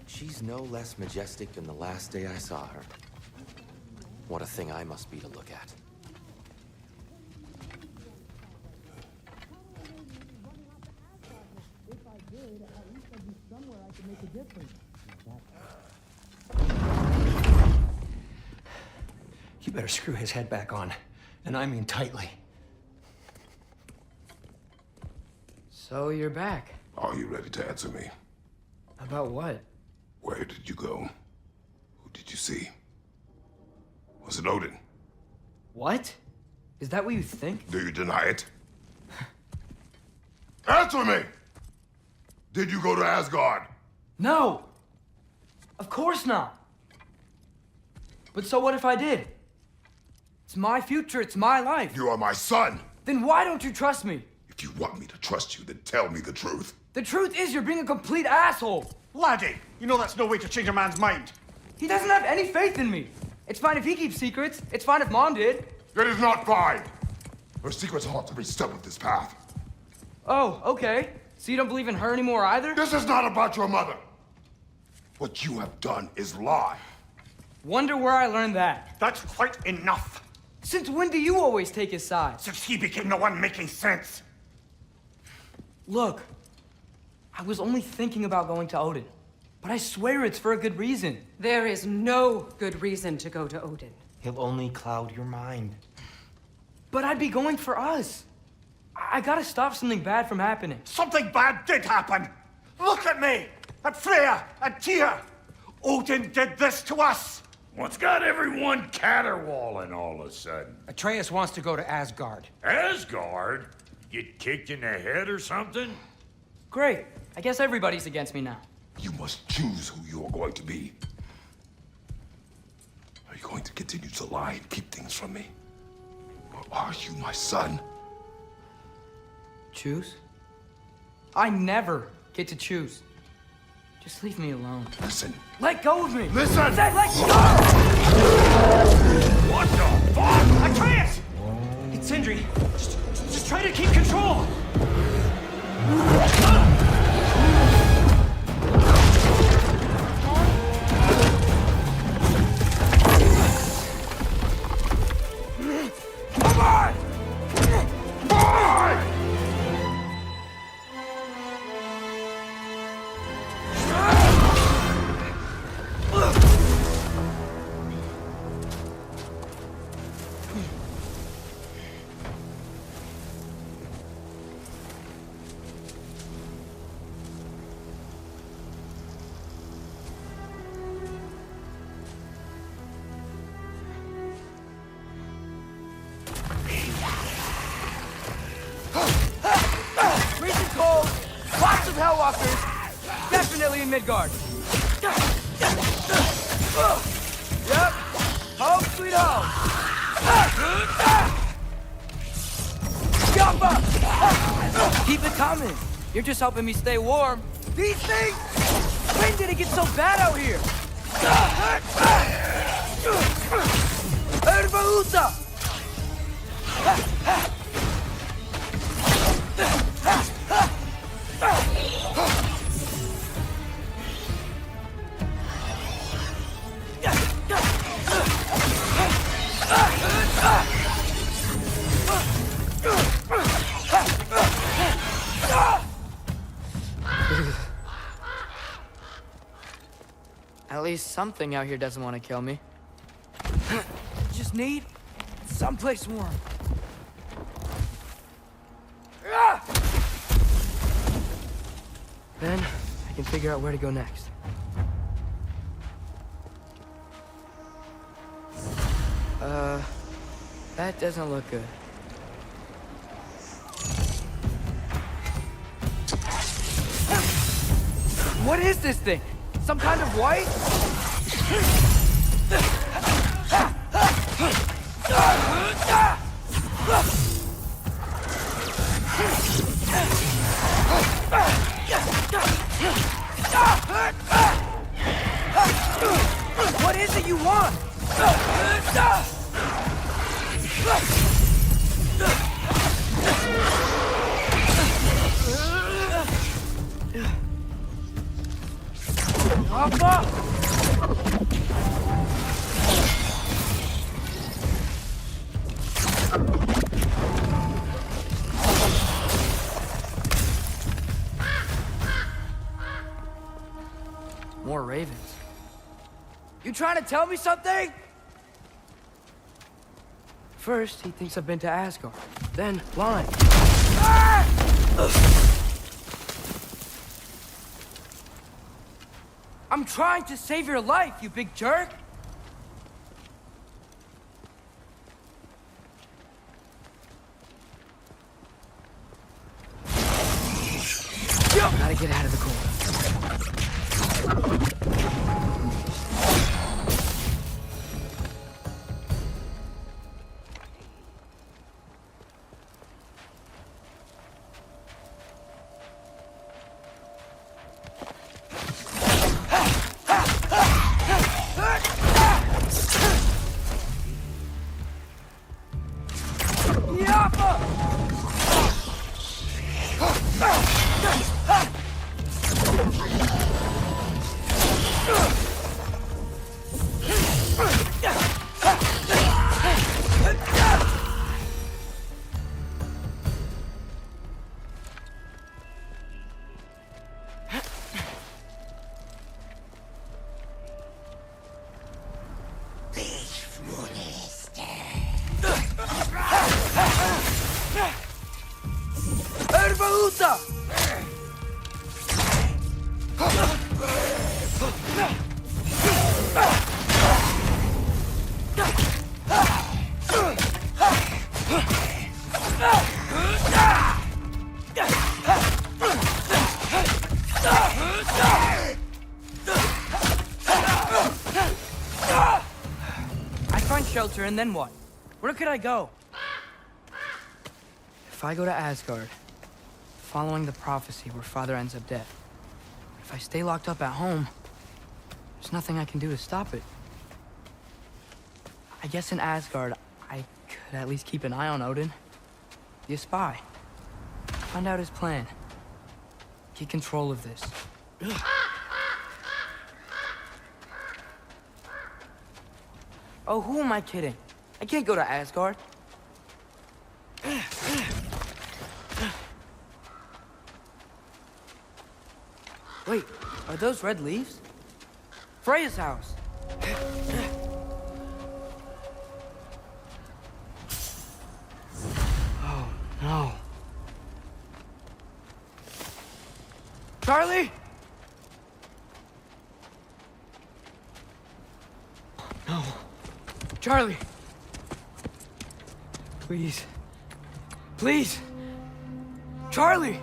She's no less majestic than the last day I saw her. What a thing I must be to look at. You better screw his head back on, and I mean tightly. So you're back. Are you ready to answer me? About what? Where did you go? Who did you see? Was it Odin? What? Is that what you think? Do you deny it? Answer me! Did you go to Asgard? No! Of course not! But so what if I did? It's my future, it's my life. You are my son! Then why don't you trust me? If you want me to trust you, then tell me the truth. The truth is you're being a complete asshole. Laddie, you know that's no way to change a man's mind. He doesn't have any faith in me. It's fine if he keeps secrets. It's fine if Mom did. It is not fine. Her secrets ought to be stuck with this path. Oh, okay. So you don't believe in her anymore either? This is not about your mother. What you have done is lie. Wonder where I learned that. That's quite enough. Since when do you always take his side? Since he became the one making sense. Look, I was only thinking about going to Odin, but I swear it's for a good reason. There is no good reason to go to Odin. He'll only cloud your mind. But I'd be going for us. I gotta stop something bad from happening. Something bad did happen. Look at me, at Freya, at Tyr. Odin did this to us. What's got everyone caterwauling all of a sudden? Atreus wants to go to Asgard. Asgard? Get kicked in the head or something? Great. I guess everybody's against me now. You must choose who you are going to be. Are you going to continue to lie and keep things from me? Or are you my son? Choose? I never get to choose. Just leave me alone. Listen. Let go of me! Listen! I said let go! What the fuck? Atreus! It's Sindri. Just try to keep control. Come on! Boy! Freezing cold, lots of Hellwalkers, definitely in Midgard. Yep, home sweet home. Jump up! Keep it coming. You're just helping me stay warm. These things! When did it get so bad out here? Ervaúta! At least something out here doesn't want to kill me. Just need someplace warm. Then I can figure out where to go next. That doesn't look good. What is this thing? Some kind of white? What is it you want? More ravens. You trying to tell me something? First, he thinks I've been to Asgard. Then, lying. I'm trying to save your life, you big jerk! Gotta get out of the corner. shelter, and then what? Where could I go? If I go to Asgard, following the prophecy where Father ends up dead. If I stay locked up at home, there's nothing I can do to stop it. I guess in Asgard, I could at least keep an eye on Odin. Be a spy. Find out his plan. Get control of this. Oh, who am I kidding? I can't go to Asgard. Wait, are those red leaves? Freya's house. Oh, no. Charlie? No. Charlie! Please. Please! Charlie!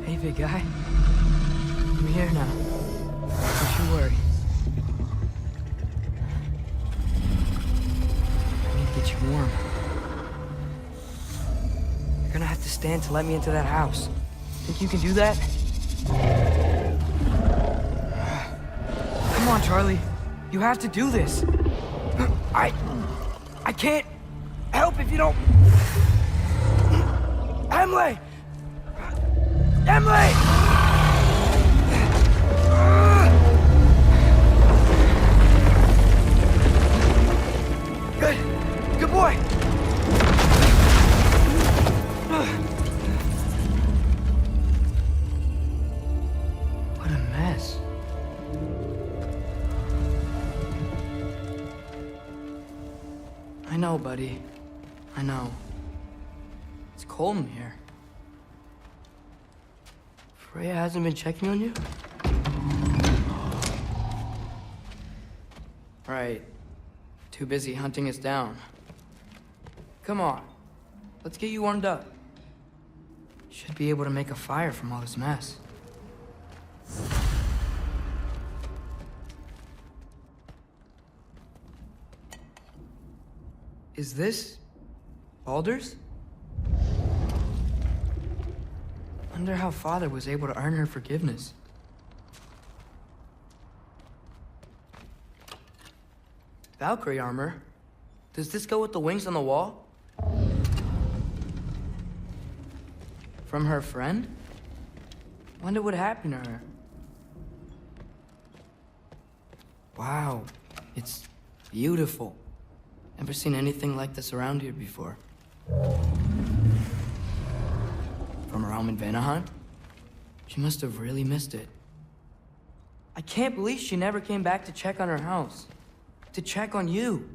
Hey, big guy. I'm here now. Don't you worry. I need to get you warm. You're gonna have to stand to let me into that house. Think you can do that? Come on, Charlie. You have to do this. I can't help if you don't... Emily! Emily! Good. Good boy. What a mess. I know, buddy. I know. It's cold in here. Freya hasn't been checking on you? Right. Too busy hunting us down. Come on. Let's get you warmed up. Should be able to make a fire from all this mess. Is this Baldur's? Wonder how Father was able to earn her forgiveness. Valkyrie armor? Does this go with the wings on the wall? From her friend? Wonder what happened to her. Wow, it's beautiful. Never seen anything like this around here before. From her home in Vanaheim? She must have really missed it. I can't believe she never came back to check on her house. To check on you.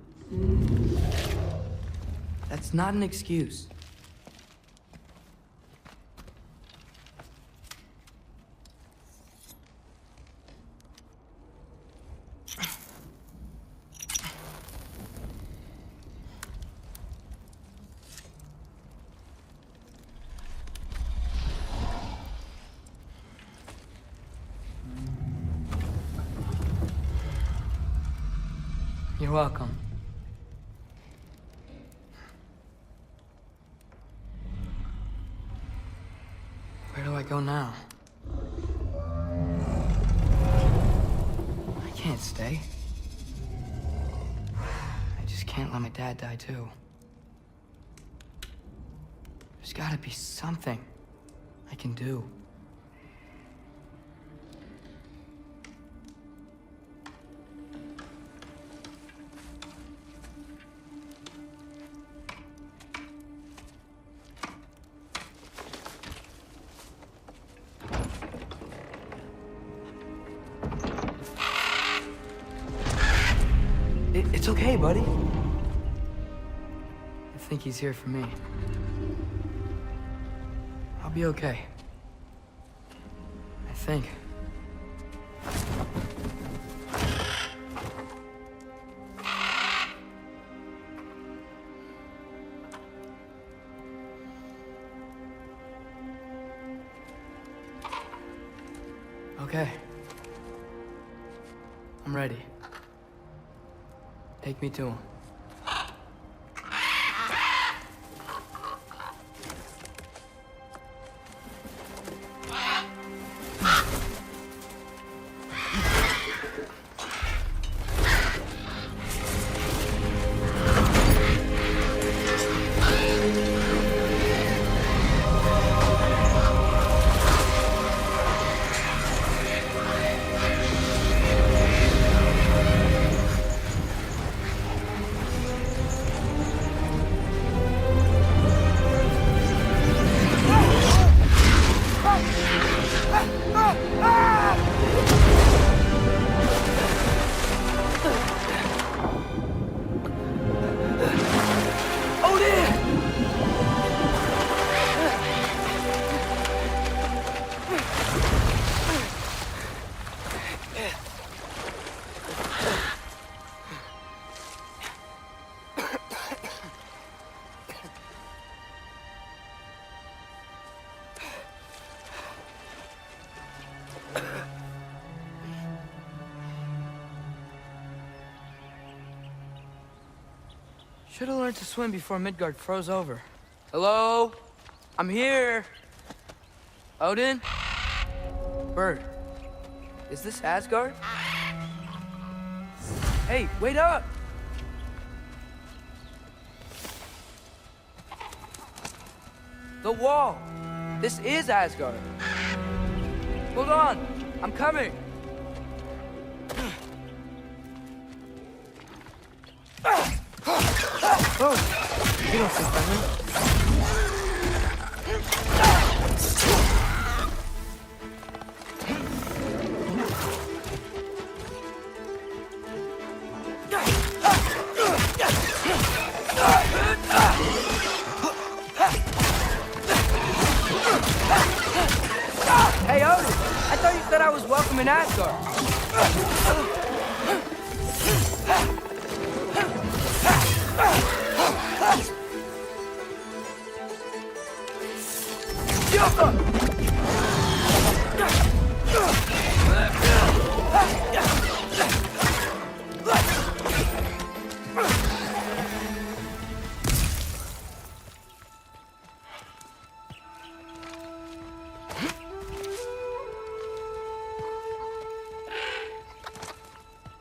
That's not an excuse. You're welcome. Where do I go now? I can't stay. I just can't let my dad die too. There's gotta be something I can do. It's okay, buddy. I think he's here for me. I'll be okay. I think. Okay. I'm ready. Take me to him. Should have learned to swim before Midgard froze over. Hello? I'm here. Odin? Bird. Is this Asgard? Hey, wait up! The wall! This is Asgard. Hold on, I'm coming. Oh, you don't think that, Hey, Odin! I thought you said I was welcome in Asgard.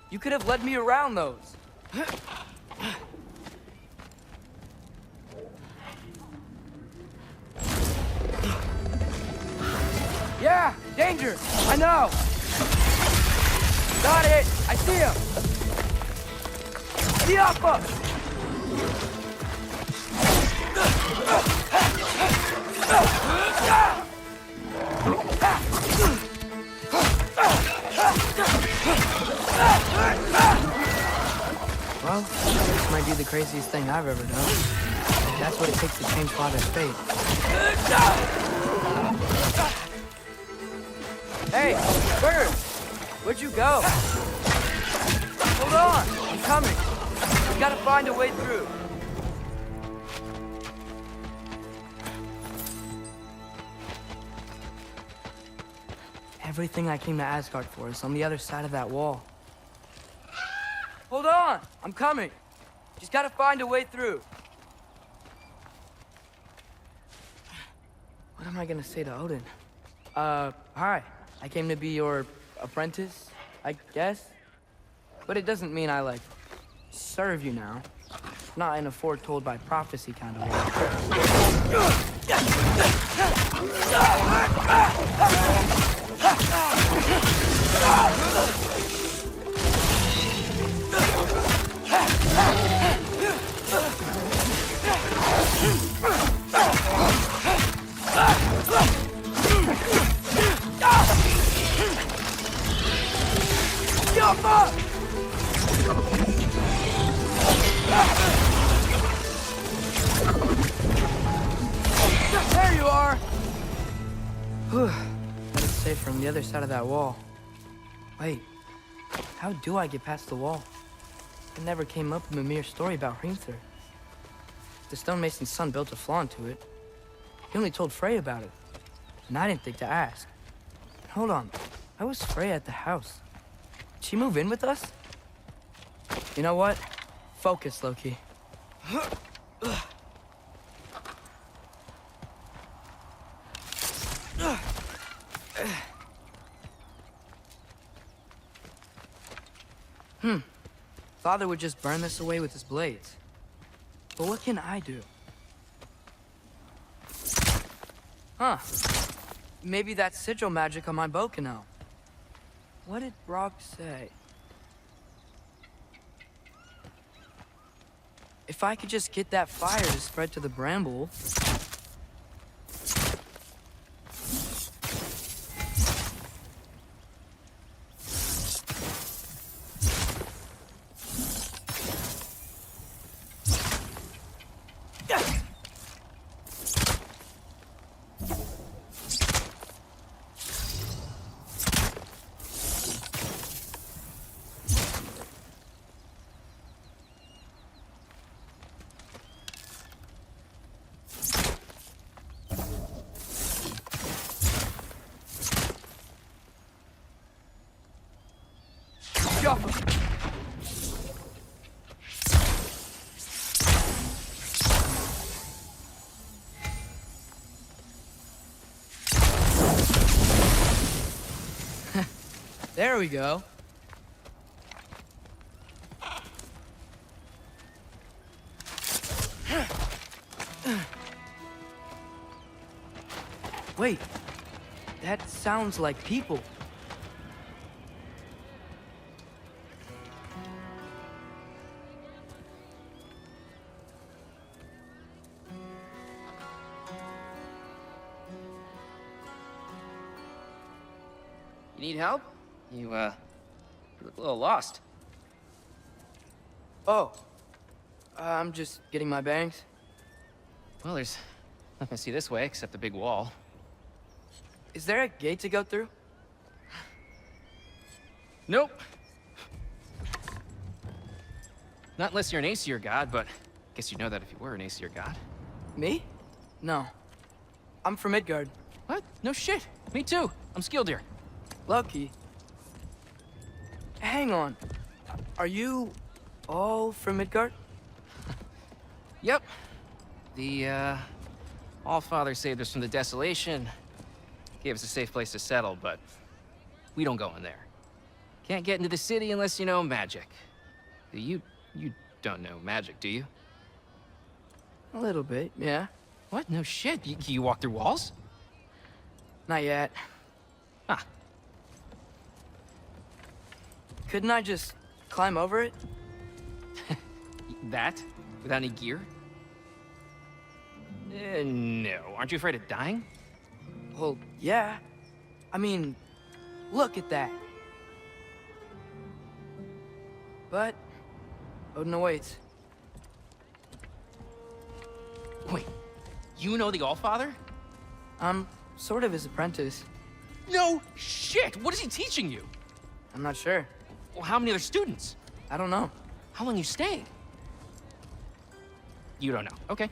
You could have led me around those. Yeah, danger! I know! Got it! I see him! Diapa! Well, this might be the craziest thing I've ever done. That's what it takes to change Father's fate. Hey, Bird! Where'd you go? Hold on! I'm coming! We gotta find a way through. Everything I came to Asgard for is on the other side of that wall. Hold on! I'm coming! Just gotta find a way through. What am I gonna say to Odin? Hi. I came to be your apprentice, I guess? But it doesn't mean I, like, serve you now. Not in a foretold by prophecy kind of way. There you are! That is safe from the other side of that wall. Wait, how do I get past the wall? It never came up in Mimir's story about Hrimthur. The stonemason's son built a flaw into it. He only told Frey about it, and I didn't think to ask. Hold on, Why was Freya at the house? Did she move in with us? You know what? Focus, Loki. Father would just burn this away with his blades. But what can I do? Huh. Maybe that's sigil magic on my bow can help. What did Brock say? If I could just get that fire to spread to the bramble... There we go. Wait, that sounds like people. You need help? You look a little lost. Oh, I'm just getting my bangs. Well, there's nothing to see this way except the big wall. Is there a gate to go through? Nope. Not unless you're an Aesir god, but I guess you'd know that if you were an Aesir god. Me? No. I'm from Midgard. What? No shit. Me too. I'm skilled here. Loki. Hang on. Are you all from Midgard? Yep. The, Allfather saved us from the desolation. Gave us a safe place to settle, but we don't go in there. Can't get into the city unless you know magic. You don't know magic, do you? A little bit, yeah. What? No shit. You walk through walls? Not yet. Huh. Couldn't I just climb over it? That? Without any gear? No. Aren't you afraid of dying? Well, yeah. I mean, look at that. But Odin awaits. Wait, you know the Allfather? I'm sort of his apprentice. No shit! What is he teaching you? I'm not sure. Well, how many other students? I don't know. How long you stayed? You don't know. Okay.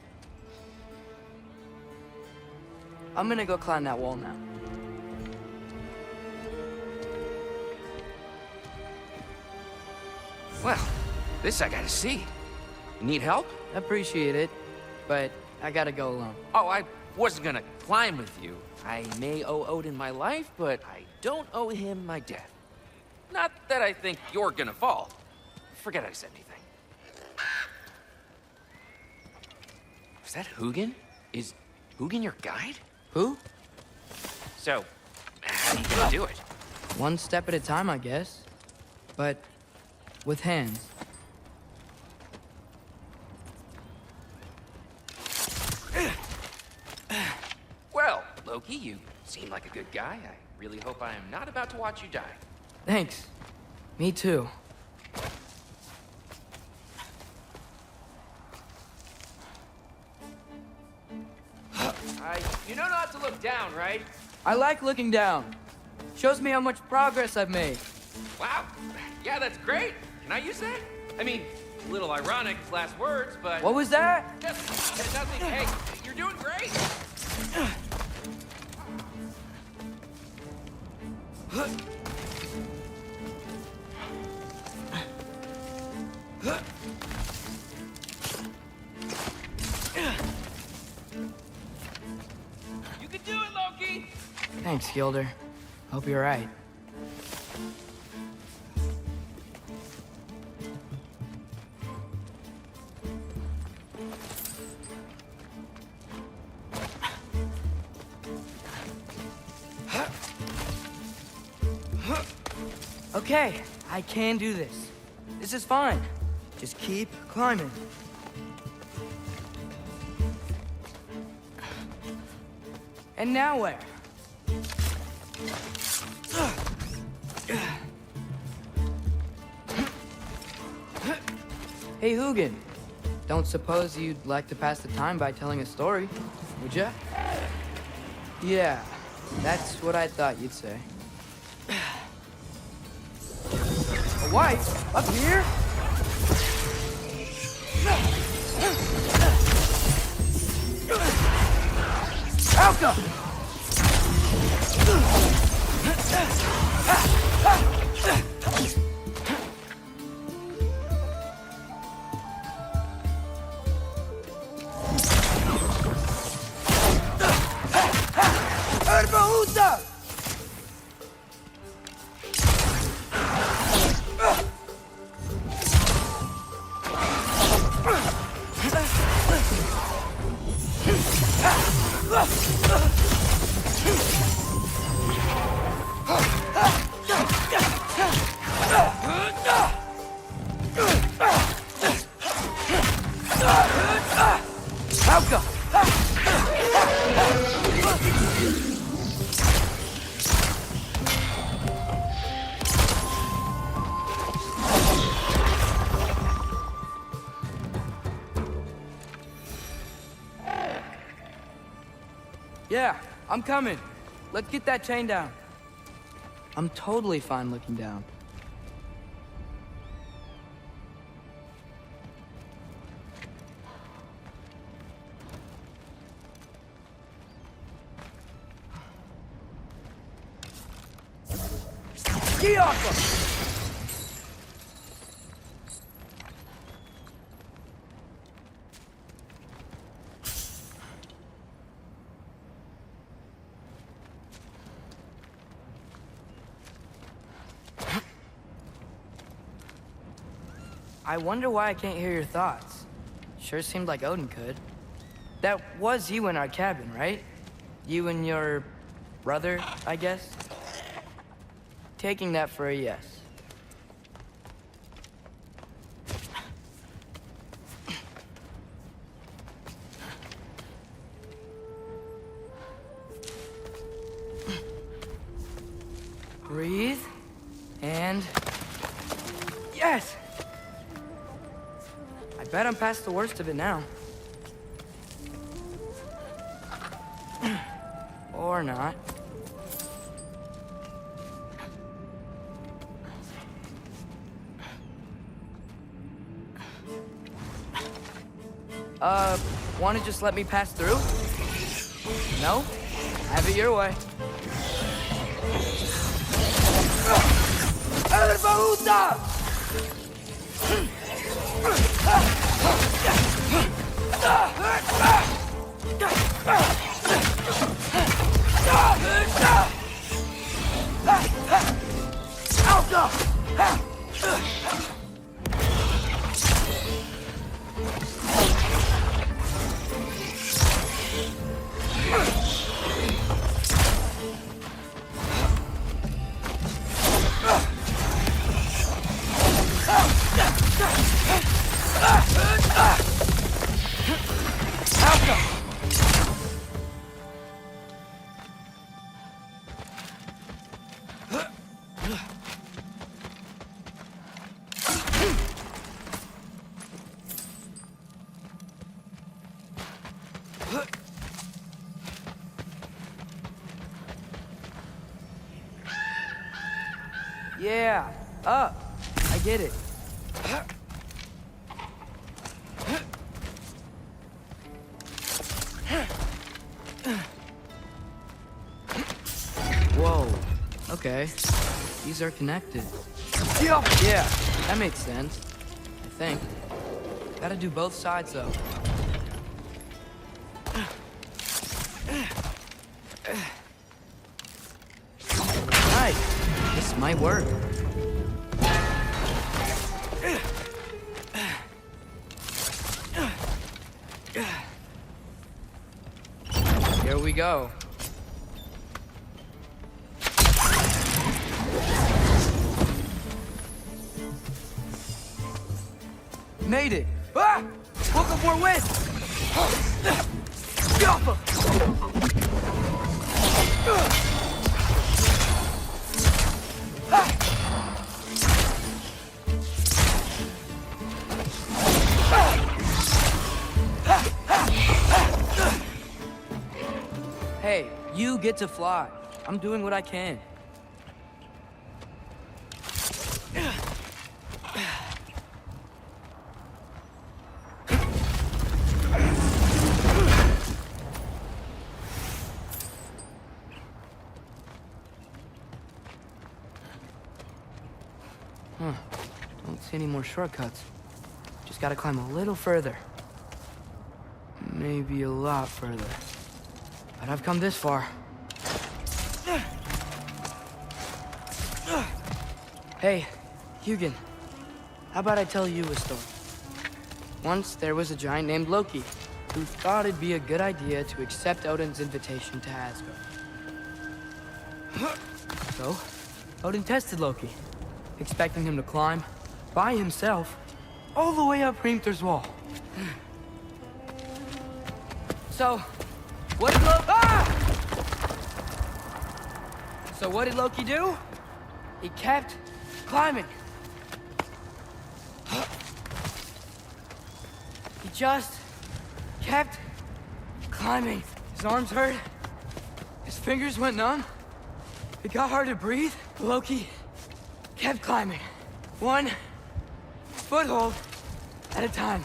I'm gonna go climb that wall now. Well, this I gotta see. You need help? Appreciate it, but I gotta go alone. Oh, I wasn't gonna climb with you. I may owe Odin my life, but I don't owe him my death. Not that I think you're gonna fall. Forget I said anything. Is that Hugin? Is Hugin your guide? Who? So, how do you gonna do it? One step at a time, I guess. But with hands. Well, Loki, you seem like a good guy. I really hope I am not about to watch you die. Thanks. Me too. You know not to look down, right? I like looking down. Shows me how much progress I've made. Wow. Yeah, that's great. Can I use that? I mean, a little ironic, his last words, but... What was that? Just nothing. Hey, you're doing great. Thanks, Gilder. Hope you're right. Okay, I can do this. This is fine. Just keep climbing. And now where? Hey, Hugin. Don't suppose you'd like to pass the time by telling a story, would ya? Yeah, that's what I thought you'd say. A wife? Up here? Alka! Herbahuta! Yeah, I'm coming. Let's get that chain down. I'm totally fine looking down. Get off him! I wonder why I can't hear your thoughts. Sure seemed like Odin could. That was you in our cabin, right? You and your brother, I guess? Taking that for a yes. Breathe, and... yes! I bet I'm past the worst of it now. Or not. Wanna just let me pass through? No? Have it your way. Yeah, up. I get it. Whoa. Okay. These are connected. Yeah, that makes sense. I think. Gotta do both sides, though. right. This might work. Here we go. Made it! Ah! Woke up more wind! Get off him! Hey, you get to fly. I'm doing what I can. Don't see any more shortcuts. Just gotta climb a little further. Maybe a lot further. But I've come this far. Hey, Hugin. How about I tell you a story? Once there was a giant named Loki who thought it'd be a good idea to accept Odin's invitation to Asgard. So, Odin tested Loki, expecting him to climb by himself all the way up Hrimthur's wall. So, what did Loki do? He kept climbing. He just kept climbing. His arms hurt. His fingers went numb. It got hard to breathe. Loki kept climbing. One foothold at a time.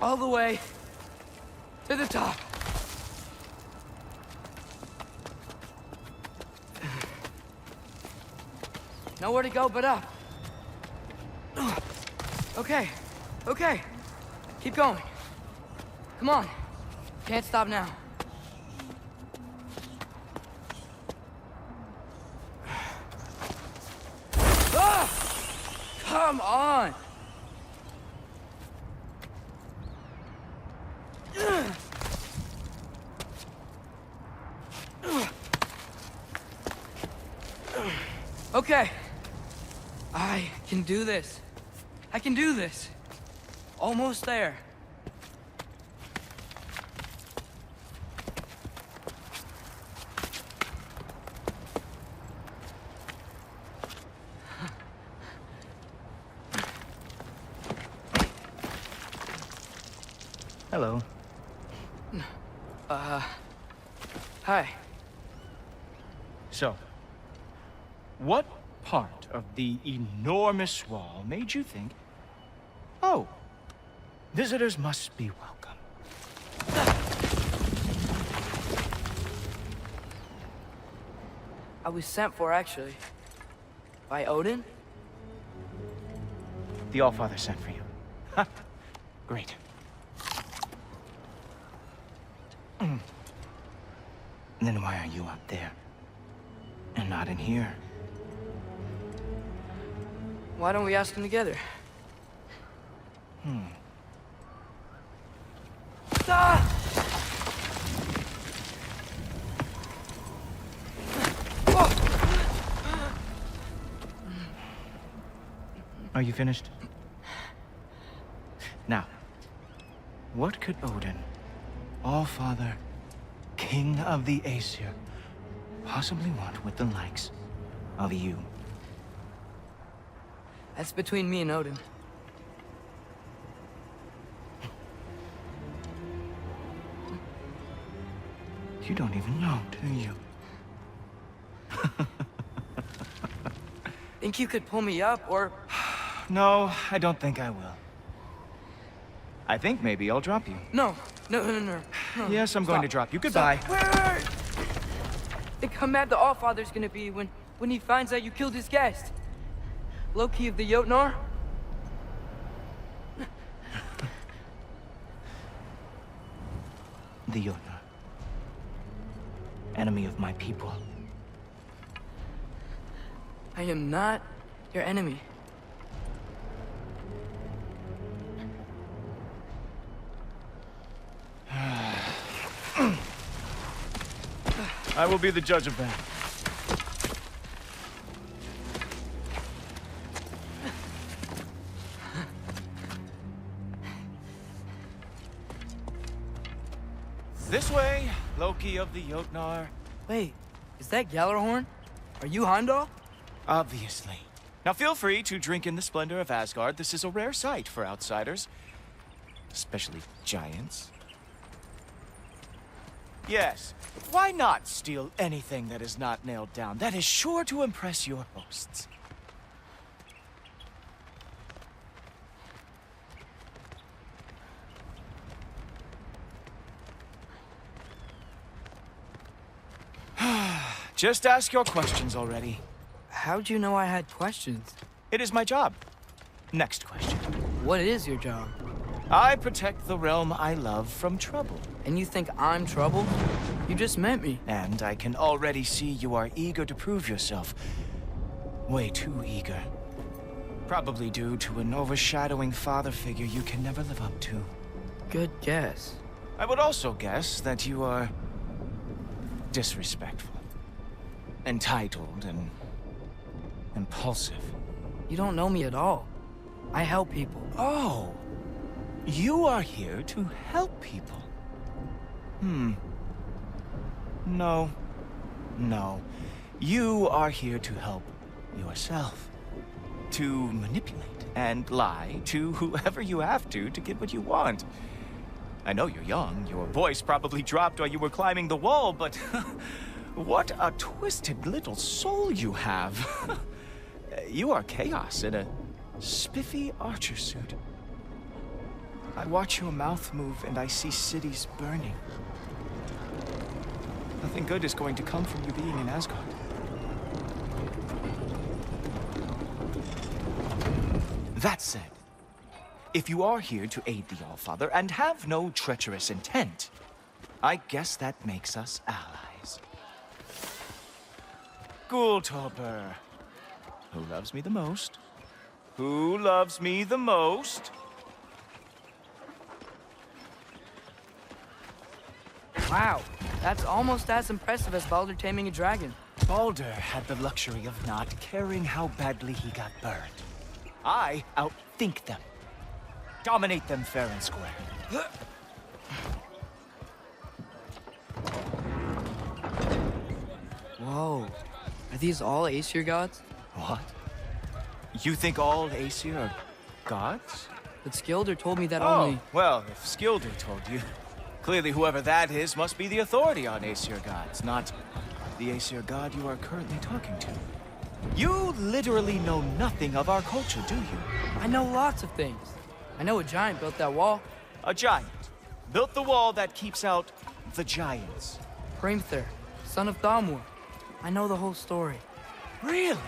All the way to the top. Nowhere to go but up. Okay, okay. Keep going. Come on. Can't stop now. Ah! Come on! Okay. I can do this. I can do this. Almost there. Hello. Hi. So, what part of the enormous wall made you think, oh, visitors must be welcome? I was sent for, actually. By Odin? The Allfather sent for you. Ha! Great. Then why are you up there? And not in here? Why don't we ask them together? Ah! Are you finished? Now, what could Odin, Allfather, King of the Aesir, possibly want with the likes of you? That's between me and Odin. You don't even know, do you? Think you could pull me up, or... No, I don't think I will. I think maybe I'll drop you. No. Yes, I'm going to drop you. Goodbye. Wait! Think how mad the Allfather's gonna be when he finds out you killed his guest. Loki of the Jotnar? The Jotnar. enemy of my people. I am not your enemy. I will be the judge of that. This way, Loki of the Jotnar. Wait, is that Gjallarhorn? Are you Heimdall? Obviously. Now feel free to drink in the splendor of Asgard. This is a rare sight for outsiders. Especially giants. Yes, why not steal anything that is not nailed down? That is sure to impress your hosts. Just ask your questions already. How'd you know I had questions? It is my job. Next question. What is your job? I protect the realm I love from trouble. And you think I'm trouble? You just met me. And I can already see you are eager to prove yourself. Way too eager. Probably due to an overshadowing father figure you can never live up to. Good guess. I would also guess that you are disrespectful, entitled, and impulsive. You don't know me at all. I help people. Oh, you are here to help people. No. You are here to help yourself. To manipulate and lie to whoever you have to get what you want. I know you're young. Your voice probably dropped while you were climbing the wall, but what a twisted little soul you have. You are chaos in a spiffy archer suit. I watch your mouth move and I see cities burning. Nothing good is going to come from you being in Asgard. That said, if you are here to aid the Allfather and have no treacherous intent, I guess that makes us allies. Gultoper. Who loves me the most? Who loves me the most? Wow, that's almost as impressive as Baldur taming a dragon. Baldur had the luxury of not caring how badly he got burned. I outthink them. Dominate them fair and square. Whoa. Are these all Aesir gods? What? You think all Aesir are gods? But Skilder told me that Oh, only... well, if Skilder told you, clearly whoever that is must be the authority on Aesir gods, not the Aesir god you are currently talking to. You literally know nothing of our culture, do you? I know lots of things. I know a giant built that wall. A giant built the wall that keeps out the giants. Hrimthur, son of Thamur. I know the whole story. Really?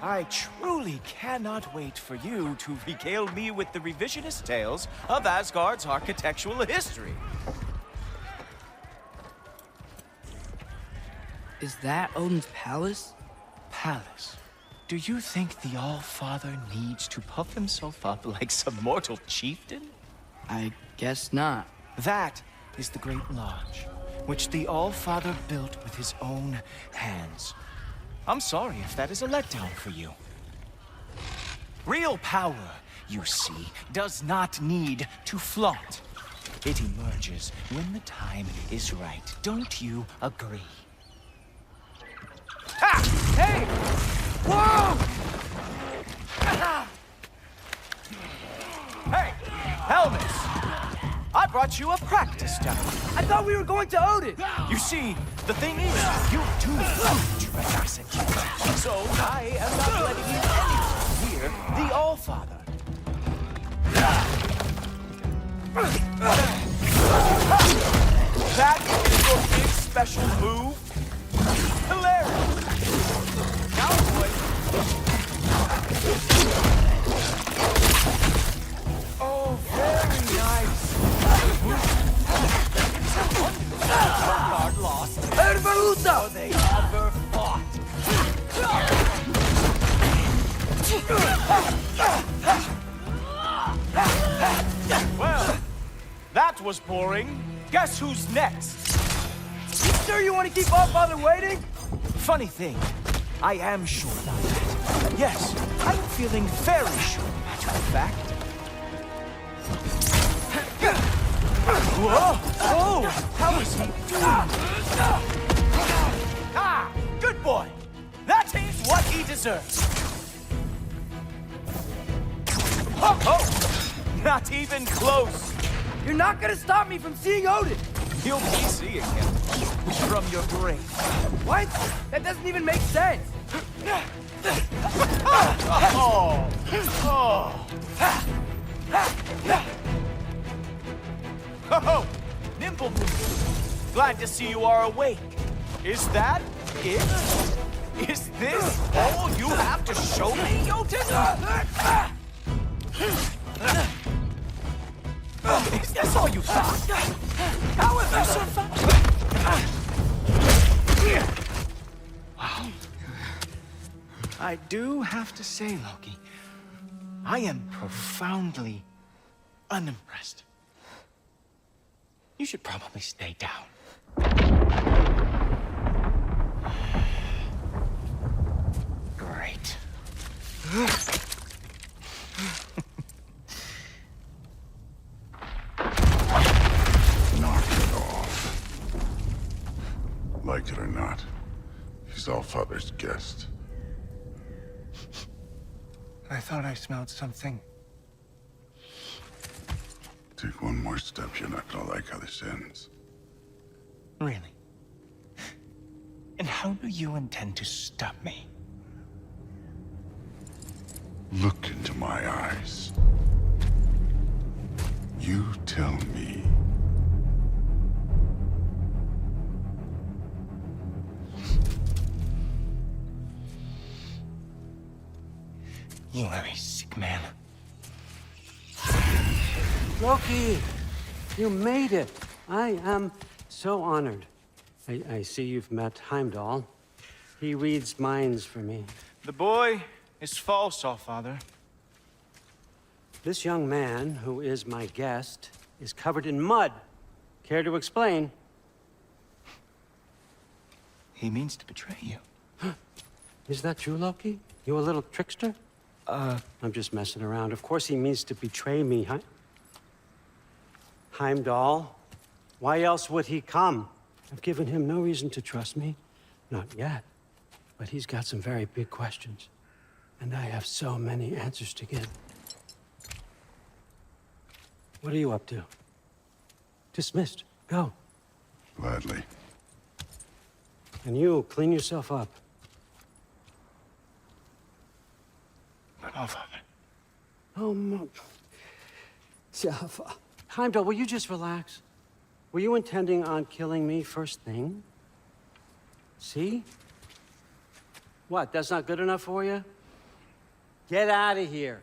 I truly cannot wait for you to regale me with the revisionist tales of Asgard's architectural history. Is that Odin's palace? Palace? Do you think the All-Father needs to puff himself up like some mortal chieftain? I guess not. That is the Great Lodge, which the All-Father built with his own hands. I'm sorry if that is a letdown for you. Real power, you see, does not need to flaunt. It emerges when the time is right. Don't you agree? Ha! Hey! Whoa! Hey, helmets! I brought you a practice down. I thought we were going to Odin! You see, the thing is, you do huge audacity. So I am not letting you anywhere near the All-Father. That is your big special move? Hilarious! Now, boys. Oh, very nice. Guard lost. Who they ever fought? Well, that was boring. Guess who's next? You sure you want to keep our father waiting? Funny thing, I am sure about that. Yes, I'm feeling very sure, matter of fact. Whoa! Oh! How is he doing? Ah! Good boy! That is what he deserves! Oh! Oh! Not even close! You're not gonna stop me from seeing Odin! You'll be seeing him from your grave. What? That doesn't even make sense! Oh! Oh! Oh! Nimble Boo! Glad to see you are awake. Is that it? Is this all you have to show me, Jotun? Is this all you got? How have you survived? Wow. I do have to say, Loki, I am profoundly unimpressed. You should probably stay down. Great. Knock it off. Like it or not, he's Allfather's guest. I thought I smelled something. Take one more step, you're not gonna like how this ends. Really? And how do you intend to stop me? Look into my eyes. You tell me. You are a sick man. Loki, you made it. I am so honored. I see you've met Heimdall. He reads minds for me. The boy is false, Allfather. This young man, who is my guest, is covered in mud. Care to explain? He means to betray you. Is that true, Loki? You a little trickster? I'm just messing around. Of course he means to betray me, huh? Heimdall, why else would he come? I've given him no reason to trust me. Not yet. But he's got some very big questions. And I have so many answers to give. What are you up to? Dismissed. Go. Gladly. And you, clean yourself up. But Allfather. Oh, no. Jaffa. Heimdall, will you just relax? Were you intending on killing me first thing? See? What, that's not good enough for you? Get out of here.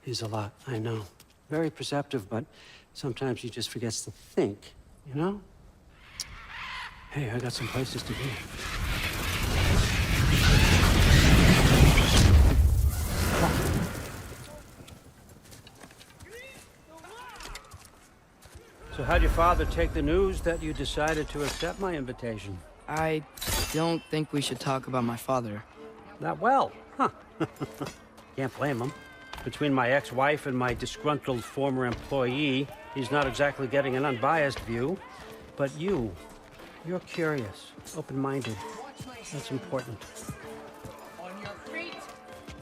He's a lot, I know. Very perceptive, but sometimes he just forgets to think, you know? Hey, I got some places to be. So how'd your father take the news that you decided to accept my invitation? I don't think we should talk about my father. Not well, huh? Can't blame him. Between my ex-wife and my disgruntled former employee, he's not exactly getting an unbiased view. But you're curious, open-minded. That's important. On your feet!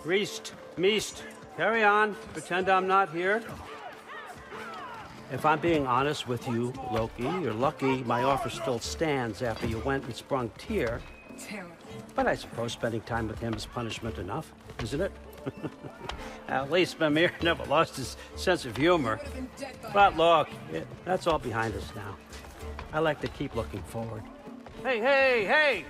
Greased, meest. Carry on. Pretend I'm not here. If I'm being honest with you, Loki, you're lucky my offer still stands after you went and sprung Tyr. But I suppose spending time with him is punishment enough, isn't it? At least Mimir never lost his sense of humor. But look, that's all behind us now. I like to keep looking forward. Hey!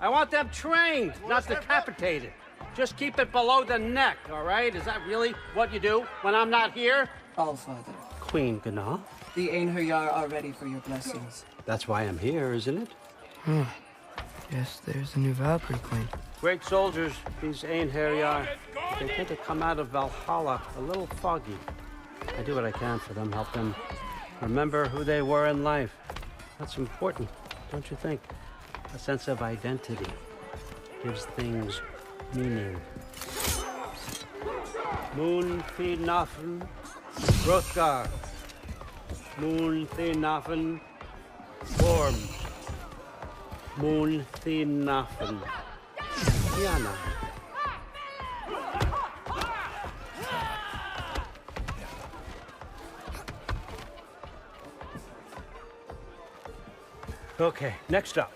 I want them trained, not decapitated. Just keep it below the neck, all right? Is that really what you do when I'm not here? All Father. Queen Gana. The Einherjar are ready for your blessings. That's why I'm here, isn't it? Guess there's a new Valkyrie Queen. Great soldiers, these Einherjar. They tend to come out of Valhalla a little foggy. I do what I can for them, help them remember who they were in life. That's important, don't you think? A sense of identity gives things meaning. Moon Thinafen, Hrothgar. Moon Thinafen, Gorm. Moon Thinafen, Tiana. Okay, next up.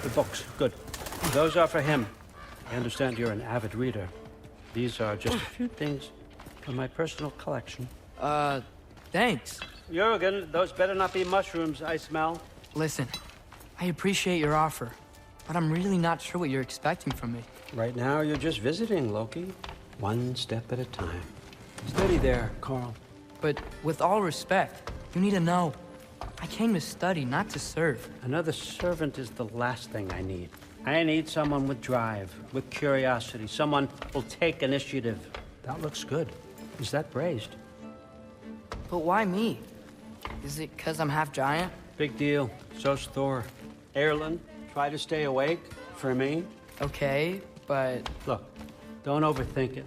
The books. Good. Those are for him. I understand you're an avid reader. These are just a few things from my personal collection. Thanks. Jurgen, those better not be mushrooms I smell. Listen, I appreciate your offer, but I'm really not sure what you're expecting from me. Right now, you're just visiting, Loki. One step at a time. Steady there, Carl. But with all respect, you need to know, I came to study, not to serve. Another servant is the last thing I need. I need someone with drive, with curiosity, someone who'll take initiative. That looks good. Is that braised? But why me? Is it because I'm half giant? Big deal. So's Thor. Erlen, try to stay awake for me. Okay, but... Look, don't overthink it.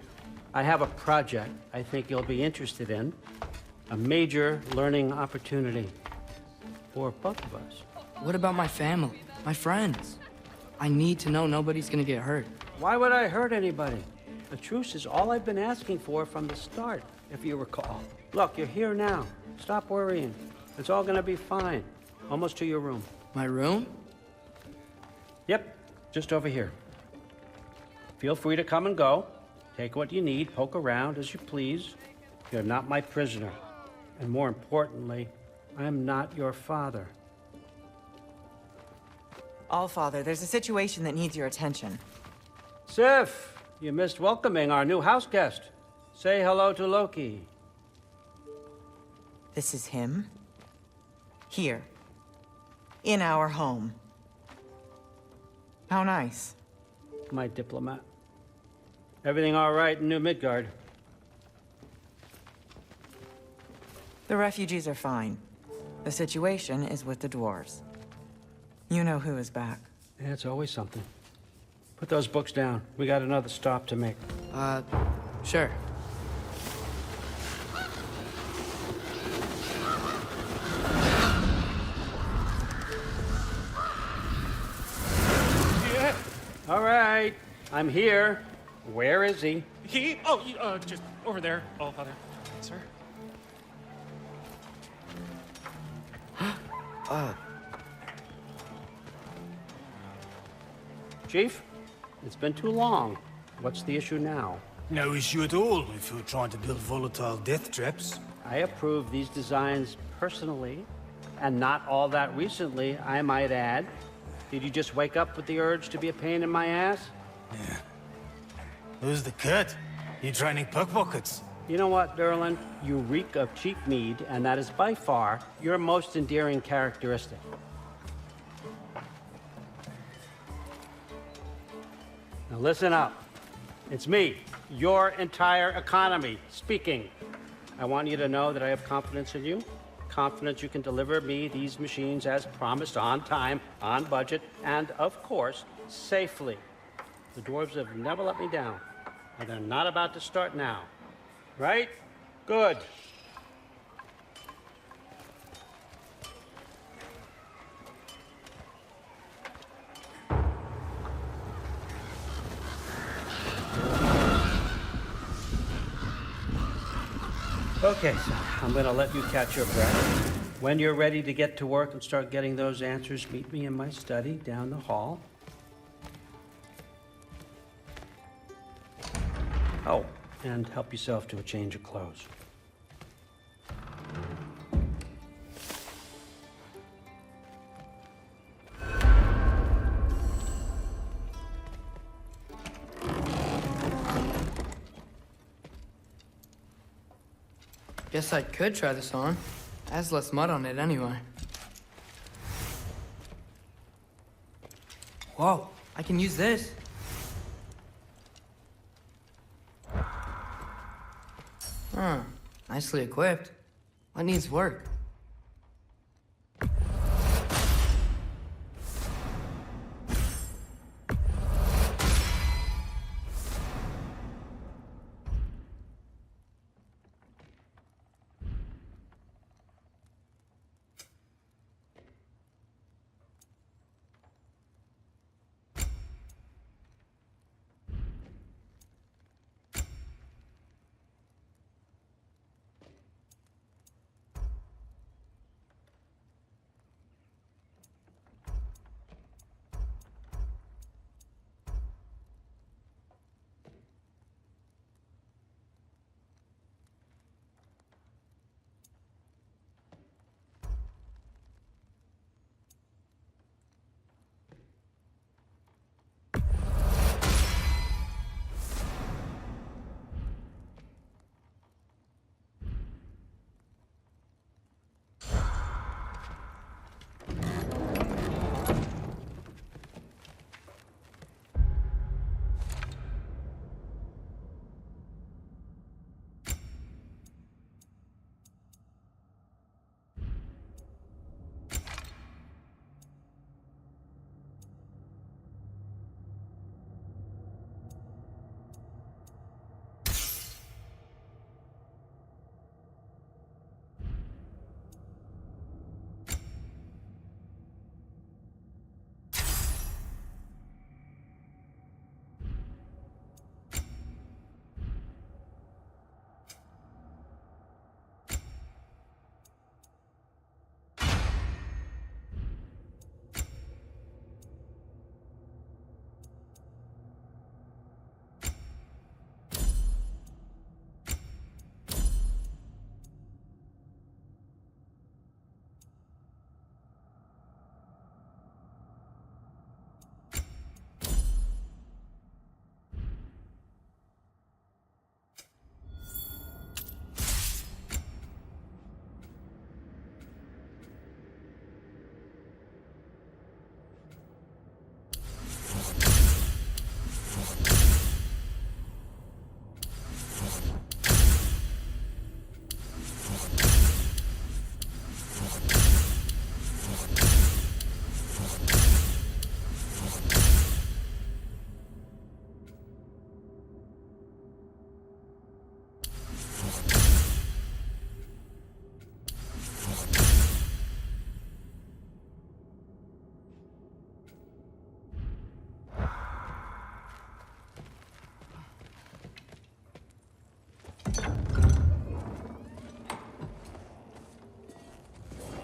I have a project I think you'll be interested in. A major learning opportunity for both of us. What about my family, my friends? I need to know nobody's gonna get hurt. Why would I hurt anybody? A truce is all I've been asking for from the start, if you recall. Look, you're here now. Stop worrying. It's all gonna be fine. Almost to your room. My room? Yep, just over here. Feel free to come and go. Take what you need, poke around as you please. You're not my prisoner. And more importantly, I'm not your father. All Father, there's a situation that needs your attention. Sif, you missed welcoming our new house guest. Say hello to Loki. This is him. Here. In our home. How nice. My diplomat. Everything all right in New Midgard? The refugees are fine. The situation is with the dwarves. You know who is back. Yeah, it's always something. Put those books down. We got another stop to make. Sure. Yeah. All right. I'm here. Where is he? Just over there, All Father. Sir? Chief, it's been too long. What's the issue now? No issue at all if you're trying to build volatile death traps. I approve these designs personally, and not all that recently, I might add. Did you just wake up with the urge to be a pain in my ass? Yeah. Who's the cut? You training pickpockets? You know what, Derlin? You reek of cheap mead, and that is by far your most endearing characteristic. Now listen up. It's me, your entire economy, speaking. I want you to know that I have confidence in you. Confidence you can deliver me these machines as promised, on time, on budget, and of course, safely. The dwarves have never let me down, and they're not about to start now. Right? Good. Okay, so I'm gonna let you catch your breath. When you're ready to get to work and start getting those answers, meet me in my study down the hall. Oh, and help yourself to a change of clothes. Guess I could try this on. It has less mud on it anyway. Whoa, I can use this. Huh, nicely equipped. What needs work?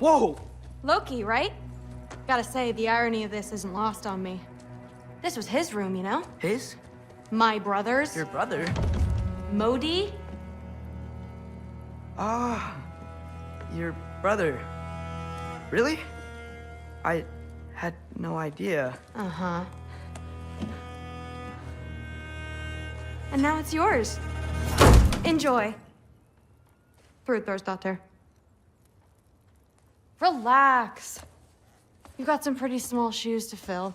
Whoa! Loki, right? Gotta say, the irony of this isn't lost on me. This was his room, you know? His? My brother's. Your brother? Modi? Ah, your brother. Really? I had no idea. Uh-huh. And now it's yours. Enjoy. Fruthdórsdóttir. Relax. You've got some pretty small shoes to fill.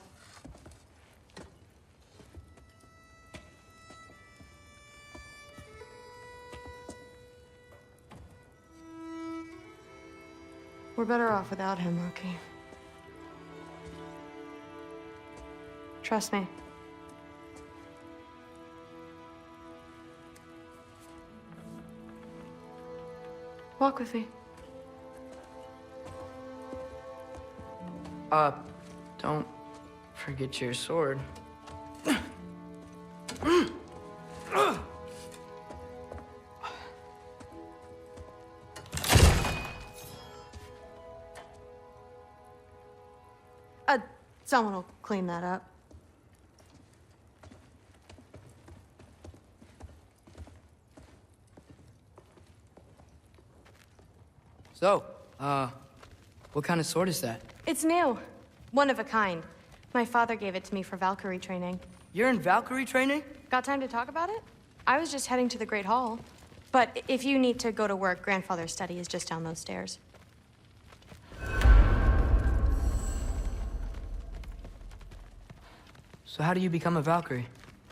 We're better off without him, Loki. Trust me. Walk with me. Don't forget your sword. Someone will clean that up. So, what kind of sword is that? It's new. One of a kind. My father gave it to me for Valkyrie training. You're in Valkyrie training? Got time to talk about it? I was just heading to the Great Hall. But if you need to go to work, Grandfather's study is just down those stairs. So how do you become a Valkyrie?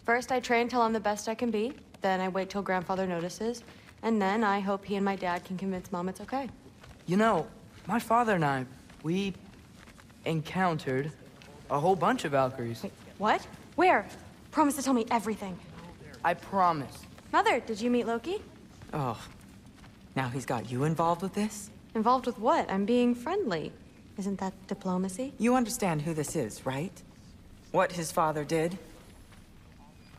First, I train till I'm the best I can be. Then I wait till Grandfather notices. And then I hope he and my dad can convince Mom it's okay. You know, my father and I, we encountered a whole bunch of Valkyries. Wait, what? Where? Promise to tell me everything. I promise. Mother, did you meet Loki? Oh, now he's got you involved with this? Involved with what? I'm being friendly. Isn't that diplomacy? You understand who this is, right? What his father did?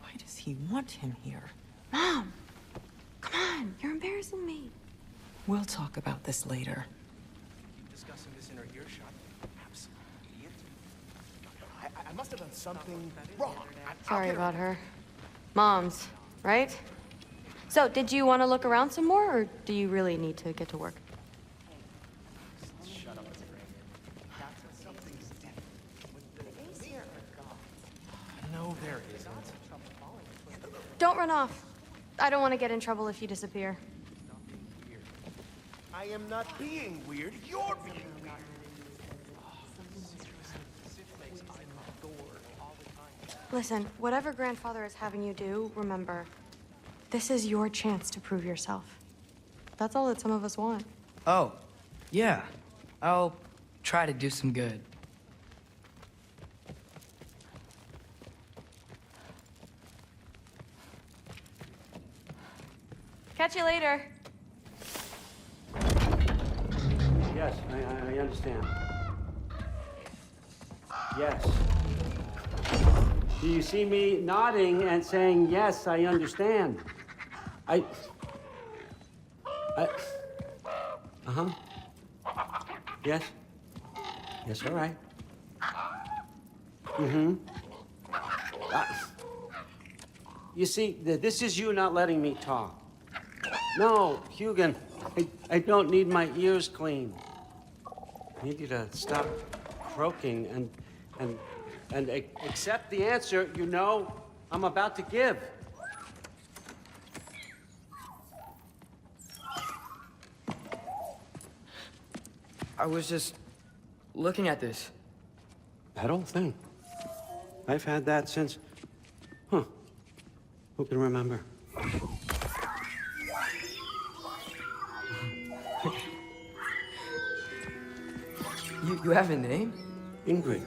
Why does he want him here? Mom! Come on, you're embarrassing me. We'll talk about this later. Discussing this in her earshot. Absolute idiot. I must have done something wrong. Sorry about her. Mom's, right? So, did you want to look around some more, or do you really need to get to work? Shut up, No, there isn't. Don't run off. I don't want to get in trouble if you disappear. I am not being weird. You're being weird. Listen, whatever Grandfather is having you do, remember, this is your chance to prove yourself. That's all that some of us want. Oh, yeah. I'll try to do some good. Catch you later. Yes, I understand. Yes. Do you see me nodding and saying, yes, I understand? Uh-huh. Yes? Yes, all right. Mm-hmm. You see, this is you not letting me talk. No, Hugin, I don't need my ears cleaned. I need you to stop croaking and accept the answer you know I'm about to give. I was just looking at this. That old thing. I've had that since... Huh. Who can remember? You have a name? Ingrid.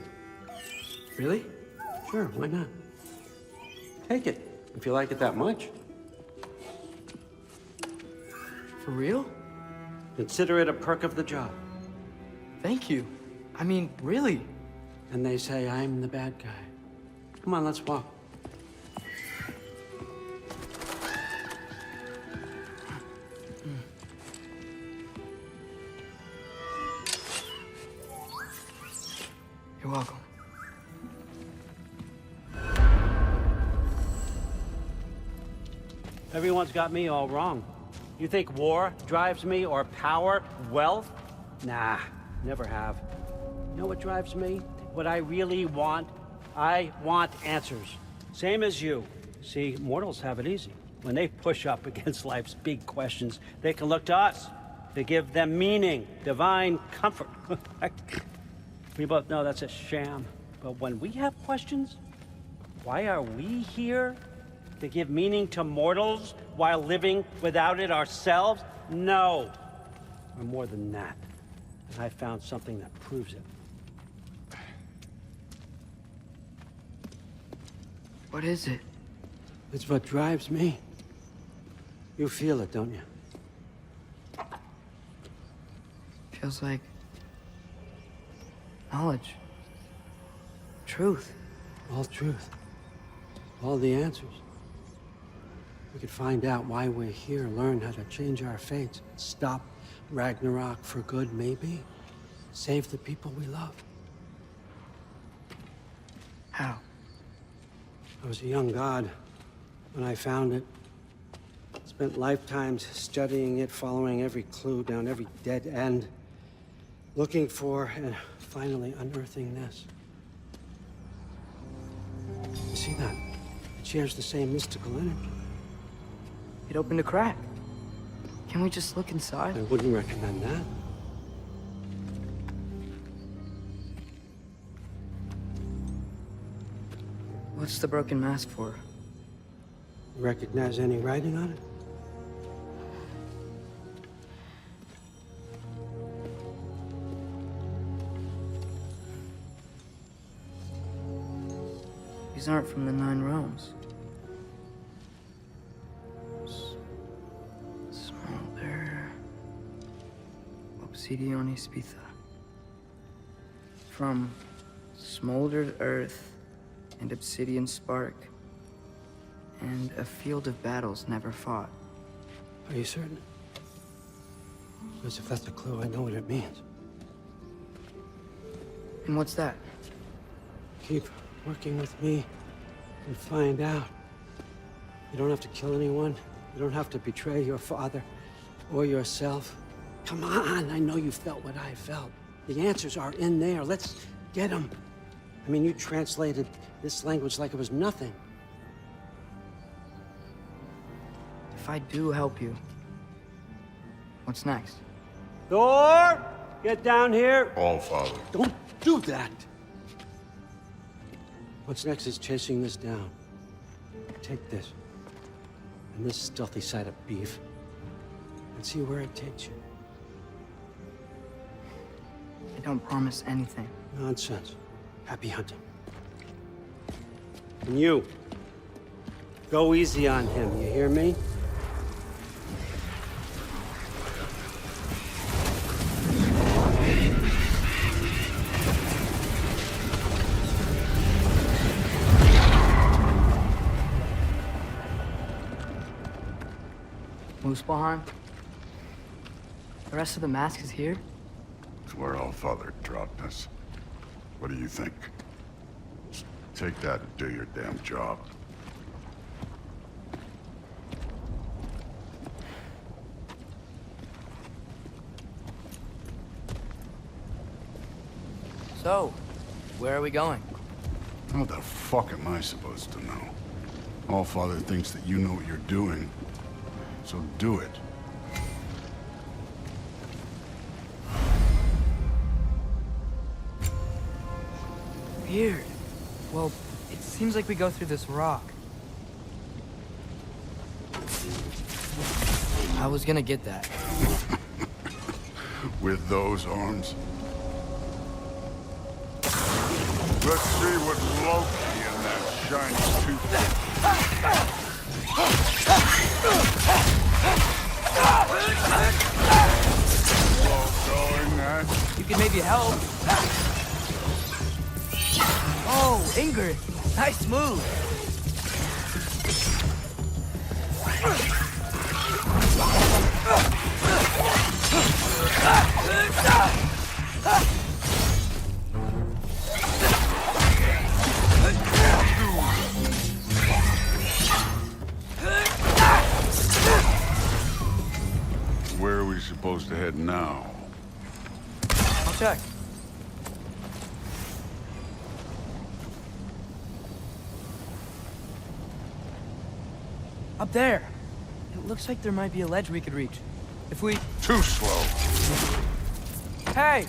Really? Sure, why not? Take it, if you like it that much. For real? Consider it a perk of the job. Thank you. I mean, really. And they say I'm the bad guy. Come on, let's walk. You're welcome. Everyone's got me all wrong. You think war drives me, or power, wealth? Nah, never have. You know what drives me? What I really want? I want answers. Same as you. See, mortals have it easy. When they push up against life's big questions, they can look to us. They give them meaning, divine comfort. We both know that's a sham. But when we have questions, why are we here? To give meaning to mortals while living without it ourselves? No. We're more than that. And I found something that proves it. What is it? It's what drives me. You feel it, don't you? Feels like knowledge. Truth. All truth. All the answers. We could find out why we're here, learn how to change our fates, stop Ragnarok for good, maybe. Save the people we love. How? I was a young god when I found it. Spent lifetimes studying it, following every clue down every dead end, looking for and finally unearthing this. You see that? It shares the same mystical energy. It opened a crack. Can we just look inside? I wouldn't recommend that. What's the broken mask for? Recognize any writing on it? These aren't from the 9 realms. Smolder. Obsidione Spitha. From smoldered earth and obsidian spark, and a field of battles never fought. Are you certain? Because if that's a clue, I know what it means. And what's that? Keep working with me and find out. You don't have to kill anyone. You don't have to betray your father or yourself. Come on, I know you felt what I felt. The answers are in there. Let's get them. I mean, you translated this language like it was nothing. If I do help you, what's next? Thor! Get down here! All Father. Don't do that! What's next is chasing this down. Take this, and this stealthy side of beef, and see where it takes you. I don't promise anything. Nonsense. Happy hunting. And you, go easy on him, you hear me? Muspelheim? The rest of the mask is here? It's where All Father dropped us. What do you think? Just take that and do your damn job. So, where are we going? How the fuck am I supposed to know? All Father thinks that you know what you're doing, so do it. Weird. Well, it seems like we go through this rock. I was gonna get that. With those arms? Let's see what Loki and that shiny tooth. Slow going, that. You can maybe help. Oh, Ingrid! Nice move! Where are we supposed to head now? I'll check. Up there. It looks like there might be a ledge we could reach. If we... Too slow. Hey!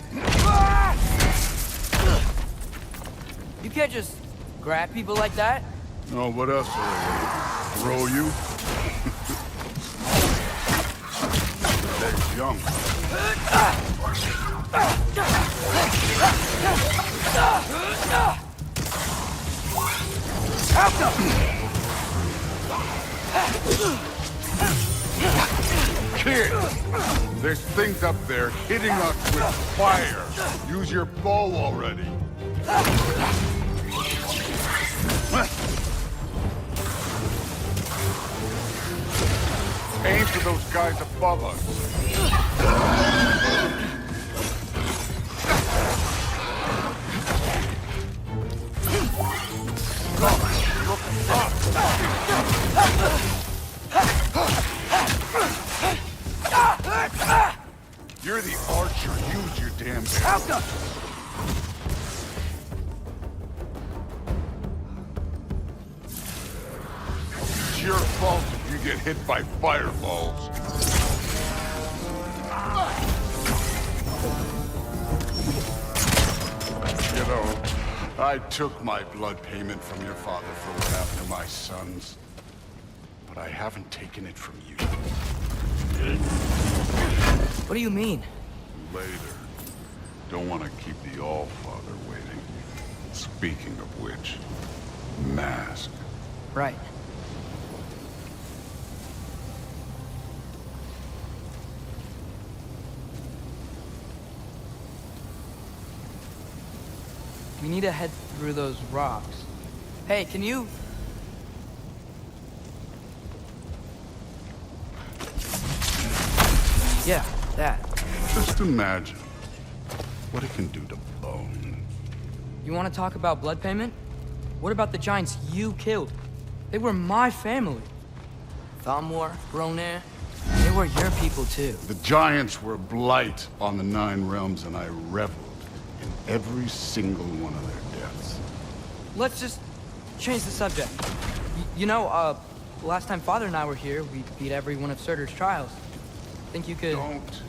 You can't just grab people like that. No, what else will I throw you? They're young. Help them! Kid! There's things up there hitting us with fire. Use your bow already. Aim for those guys above us. You're the archer. Use your damn arrow. It's your fault if you get hit by fireballs. You know, I took my blood payment from your father for what happened to my sons. But I haven't taken it from you. What do you mean? Later. Don't want to keep the All-Father waiting. Speaking of which, mask. Right. We need to head through those rocks. Hey, can you... Yeah, that. Just imagine what it can do to bone. You want to talk about blood payment? What about the giants you killed? They were my family. Thamor, Roner, they were your people too. The giants were blight on the 9 realms, and I reveled in every single one of their deaths. Let's just change the subject. You know, last time Father and I were here, we beat every one of Surtur's trials. Think you could... Don't.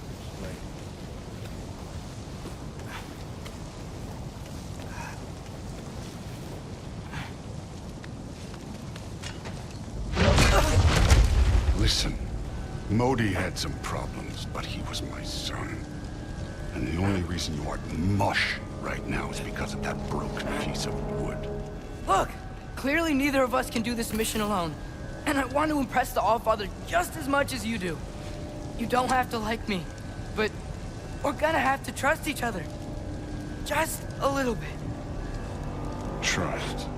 Listen, Modi had some problems, but he was my son. And the only reason you aren't mush right now is because of that broken piece of wood. Look! Clearly neither of us can do this mission alone. And I want to impress the All-Father just as much as you do. You don't have to like me, but we're gonna have to trust each other. Just a little bit. Trust.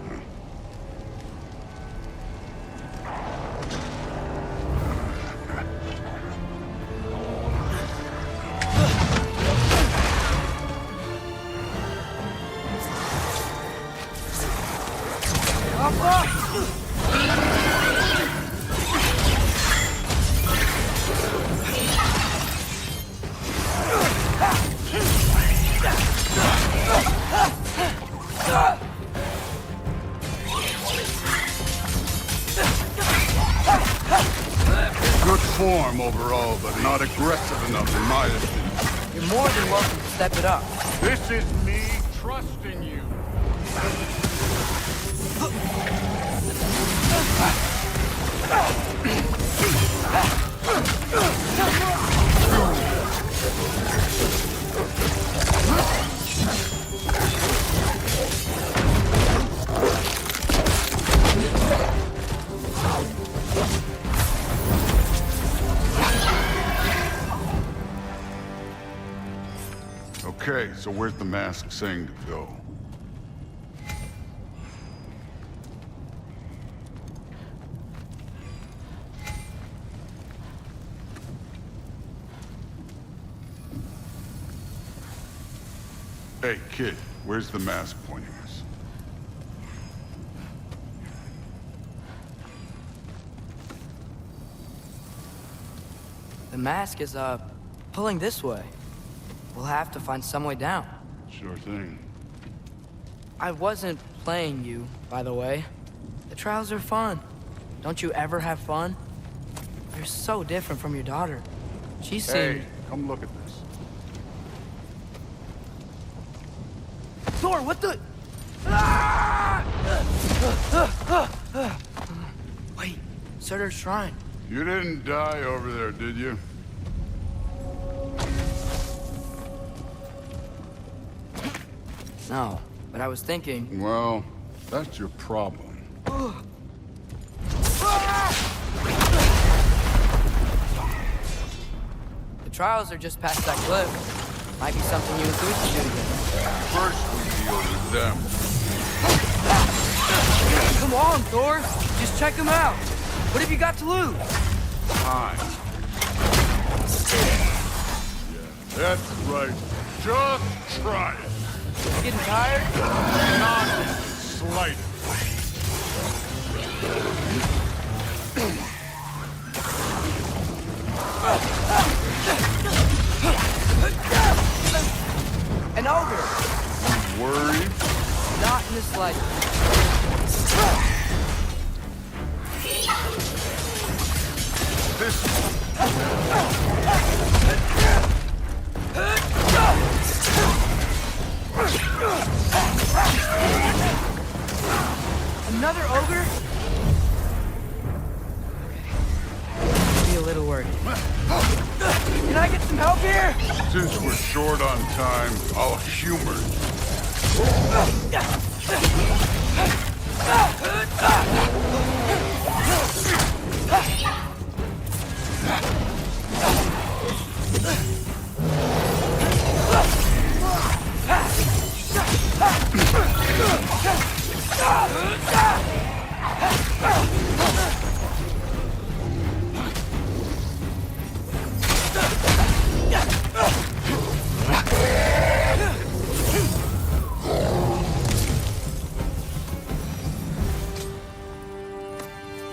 Good form overall, but not aggressive enough in my opinion. You're more than welcome to step it up. This is me trusting you. Okay, so where's the mask saying to go? Hey, kid, where's the mask pointing us? The mask is, pulling this way. We'll have to find some way down. Sure thing. I wasn't playing you, by the way. The trials are fun. Don't you ever have fun? You're so different from your daughter. She seemed... Hey, come look at this. Thor, what the... Wait, Surtur's shrine. You didn't die over there, did you? No, but I was thinking... Well, that's your problem. The trials are just past that cliff. Might be something you and Zeus can do together. First we deal with them. Come on, Thor! Just check them out! What have you got to lose? Time. Yeah, that's right. Just try it. Getting tired? Not in the slightest. An ogre! Worried? Not in the slightest. Another ogre? Okay. Be a little worried. Can I get some help here? Since we're short on time, I'll humor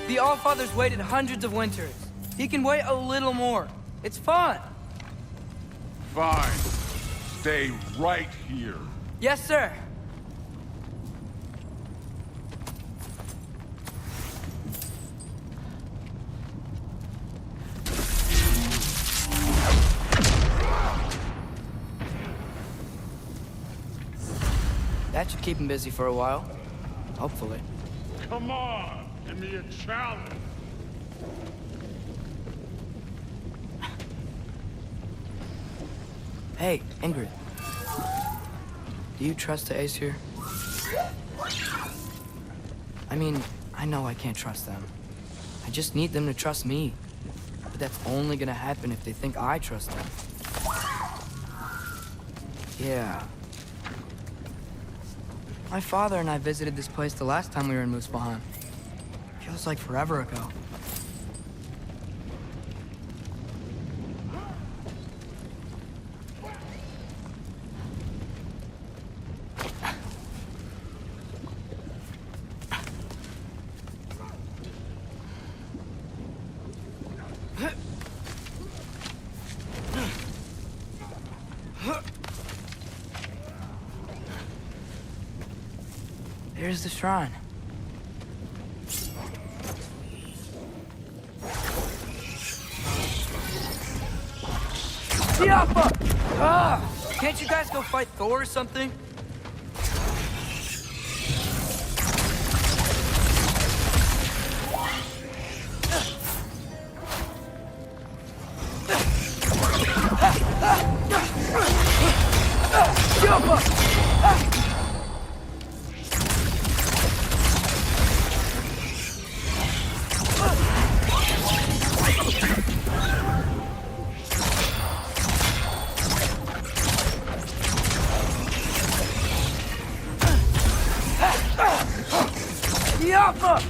The Allfather's waited hundreds of winters. He can wait a little more. It's fun. Fine. Stay right here. Yes, sir. That should keep him busy for a while. Hopefully. Come on, give me a challenge. Hey, Ingrid. Do you trust the Ace here? I mean, I know I can't trust them. I just need them to trust me. But that's only gonna happen if they think I trust them. Yeah. My father and I visited this place the last time we were in Muspelheim. Feels like forever ago. Here's the shrine. Siapa! Ah! Can't you guys go fight Thor or something? Siapa!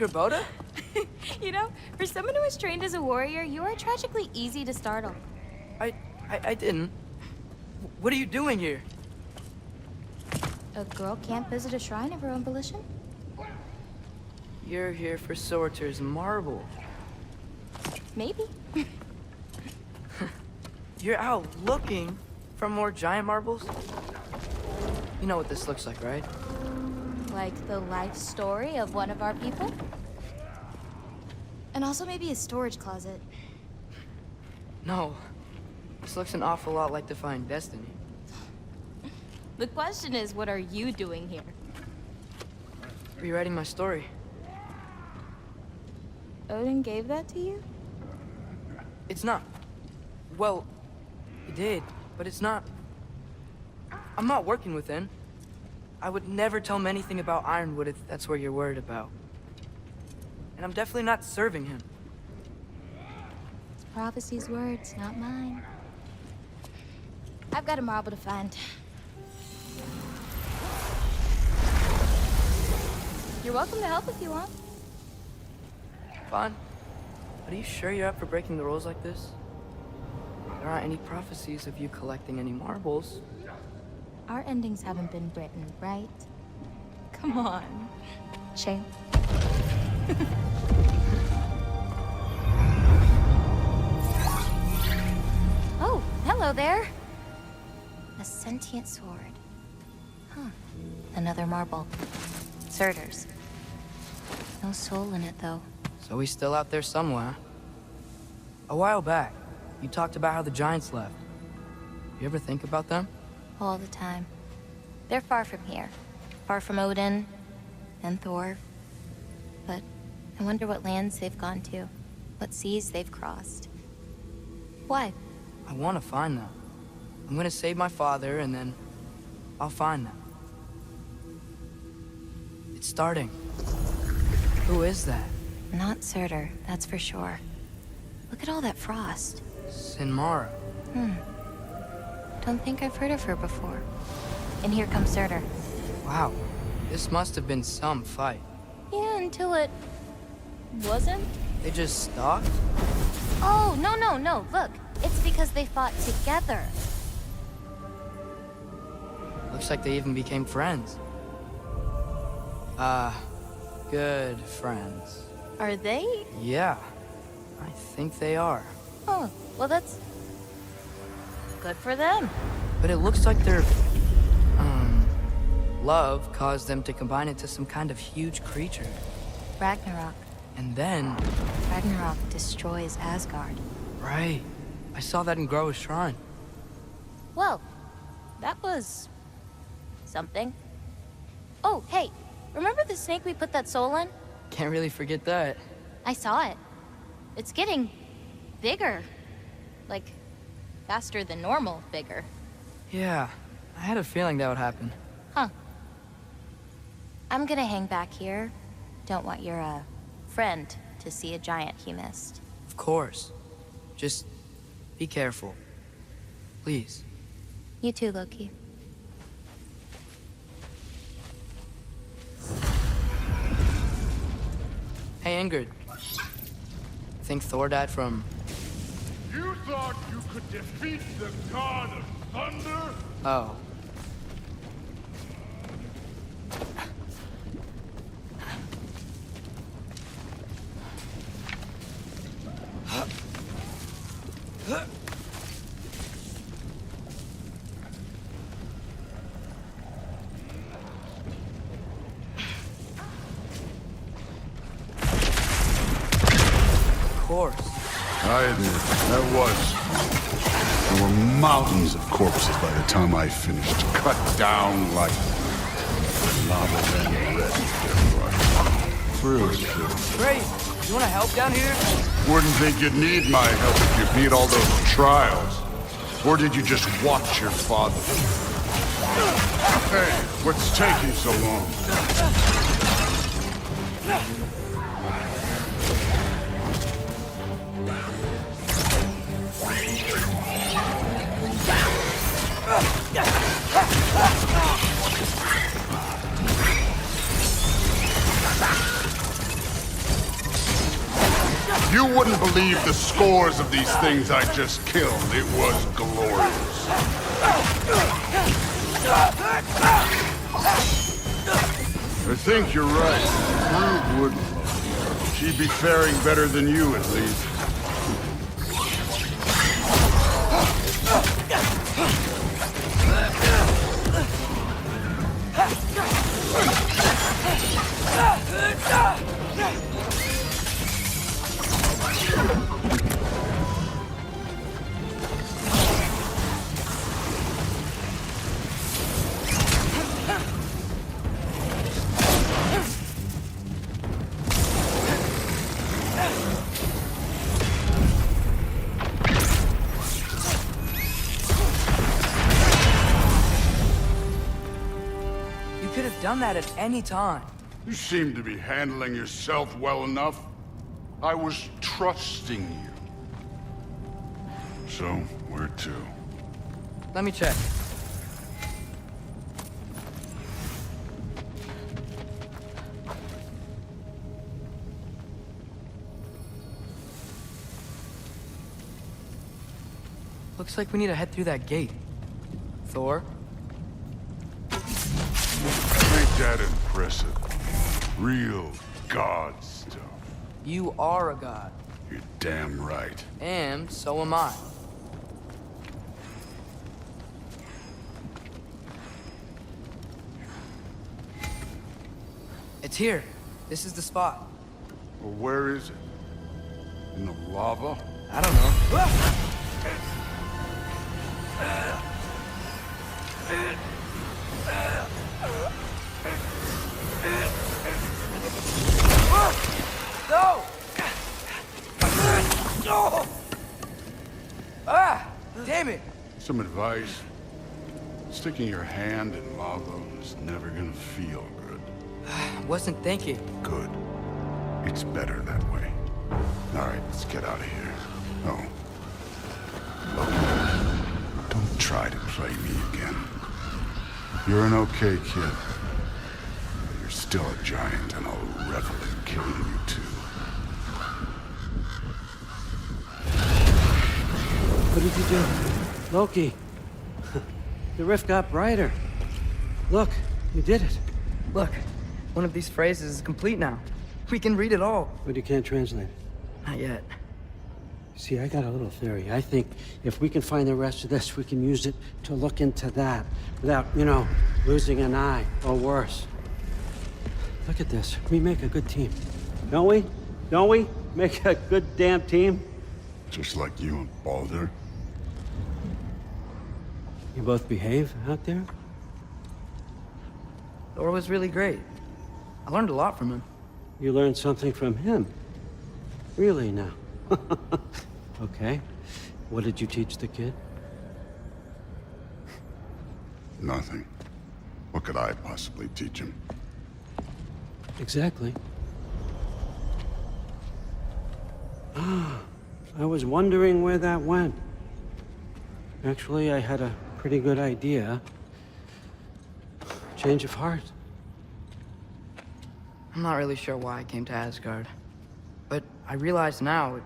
Boda? You know, for someone who was trained as a warrior, you are tragically easy to startle. I didn't. What are you doing here? A girl can't visit a shrine of her own volition? You're here for Sorter's marble. Maybe. You're out looking for more giant marbles? You know what this looks like, right? Like the life story of one of our people? And also maybe a storage closet. No. This looks an awful lot like Defying Destiny. The question is, what are you doing here? Rewriting my story. Odin gave that to you? It's not. Well, he did, but it's not. I'm not working with him. I would never tell him anything about Ironwood if that's what you're worried about. And I'm definitely not serving him. It's prophecy's words, not mine. I've got a marble to find. You're welcome to help if you want. Fine. But are you sure you're up for breaking the rules like this? there aren't any prophecies of you collecting any marbles. Our endings haven't been written, right? Come on, champ. Oh, hello there. A sentient sword. Huh. Another marble. Surtur's. No soul in it, though. So he's still out there somewhere. A while back, you talked about how the giants left. You ever think about them? All the time. They're far from here. Far from Odin and Thor. But I wonder what lands they've gone to. What seas they've crossed. Why? I want to find them. I'm gonna save my father, and then I'll find them. It's starting. Who is that? Not Surtur, that's for sure. Look at all that frost. Sinmara. Don't think I've heard of her before. And here comes Surtur. Wow. This must have been some fight. Yeah, until it... wasn't? They just stalked? Oh, no. Look, it's because they fought together. Looks like they even became friends. Good friends. Are they? Yeah, I think they are. Oh, well that's... good for them. But it looks like their... love caused them to combine into some kind of huge creature. Ragnarok. And then... Ragnarok destroys Asgard. Right. I saw that in Groa's shrine. Well, that was... something. Oh, hey, remember the snake we put that soul in? Can't really forget that. I saw it. It's getting... bigger. Like, faster than normal bigger. Yeah, I had a feeling that would happen. Huh. I'm gonna hang back here. Don't want your, friend to see a giant he missed. Of course. Just be careful. Please. You too, Loki. Hey, Ingrid. Think Thor died from... You thought you could defeat the god of thunder? Oh. Of course. I admit, that was. There were mountains of corpses by the time I finished. Cut down like lava ran red. True. Great. You wanna help down here? Wouldn't think you'd need my help if you beat all those trials. Or did you just watch your father? Hey, what's taking so long? You wouldn't believe the scores of these things I just killed. It was glorious. I think you're right. Rude wouldn't. She'd be faring better than you, at least. Done that at any time. You seem to be handling yourself well enough. I was trusting you. So, where to? Let me check. Looks like we need to head through that gate. Thor? Ain't that impressive? Real god stuff. You are a god. You're damn right. And so am I. It's here. This is the spot. Well, where is it? In the lava? I don't know. No! No! Ah! Damn it! Some advice. Sticking your hand in lava is never gonna feel good. Wasn't thinking. Good. It's better that way. All right, let's get out of here. Oh. Look, don't try to play me again. You're an okay kid. But you're still a giant, and I'll revel in killing you too. What did you do? Loki. The rift got brighter. Look, you did it. Look, one of these phrases is complete now. We can read it all. But you can't translate it. Not yet. See, I got a little theory. I think if we can find the rest of this, we can use it to look into that without, you know, losing an eye or worse. Look at this. We make a good team. Don't we? Don't we? Make a good damn team? Just like you and Baldur. You both behave out there? Thor was really great. I learned a lot from him. You learned something from him? Really now? Okay. What did you teach the kid? Nothing. What could I possibly teach him? Exactly. I was wondering where that went. Actually, I had a pretty good idea. Change of heart. I'm not really sure why I came to Asgard. But I realize now it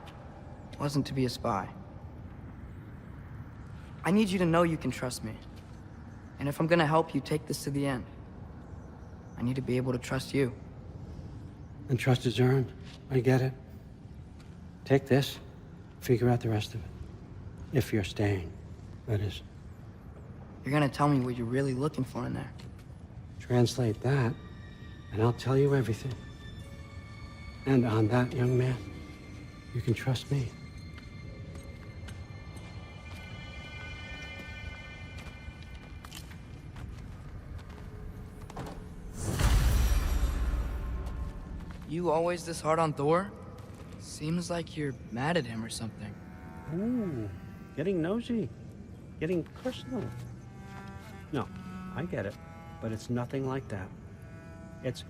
wasn't to be a spy. I need you to know you can trust me. And if I'm gonna help you take this to the end, I need to be able to trust you. And trust is earned. I get it. Take this, figure out the rest of it. If you're staying, that is. You're gonna tell me what you're really looking for in there. Translate that, and I'll tell you everything. And on that, young man, you can trust me. You always this hard on Thor? Seems like you're mad at him or something. Ooh, getting nosy. Getting personal. No, I get it. But it's nothing like that. It's...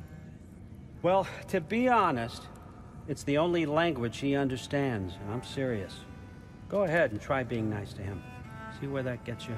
Well, to be honest, it's the only language he understands, and I'm serious. Go ahead and try being nice to him. See where that gets you.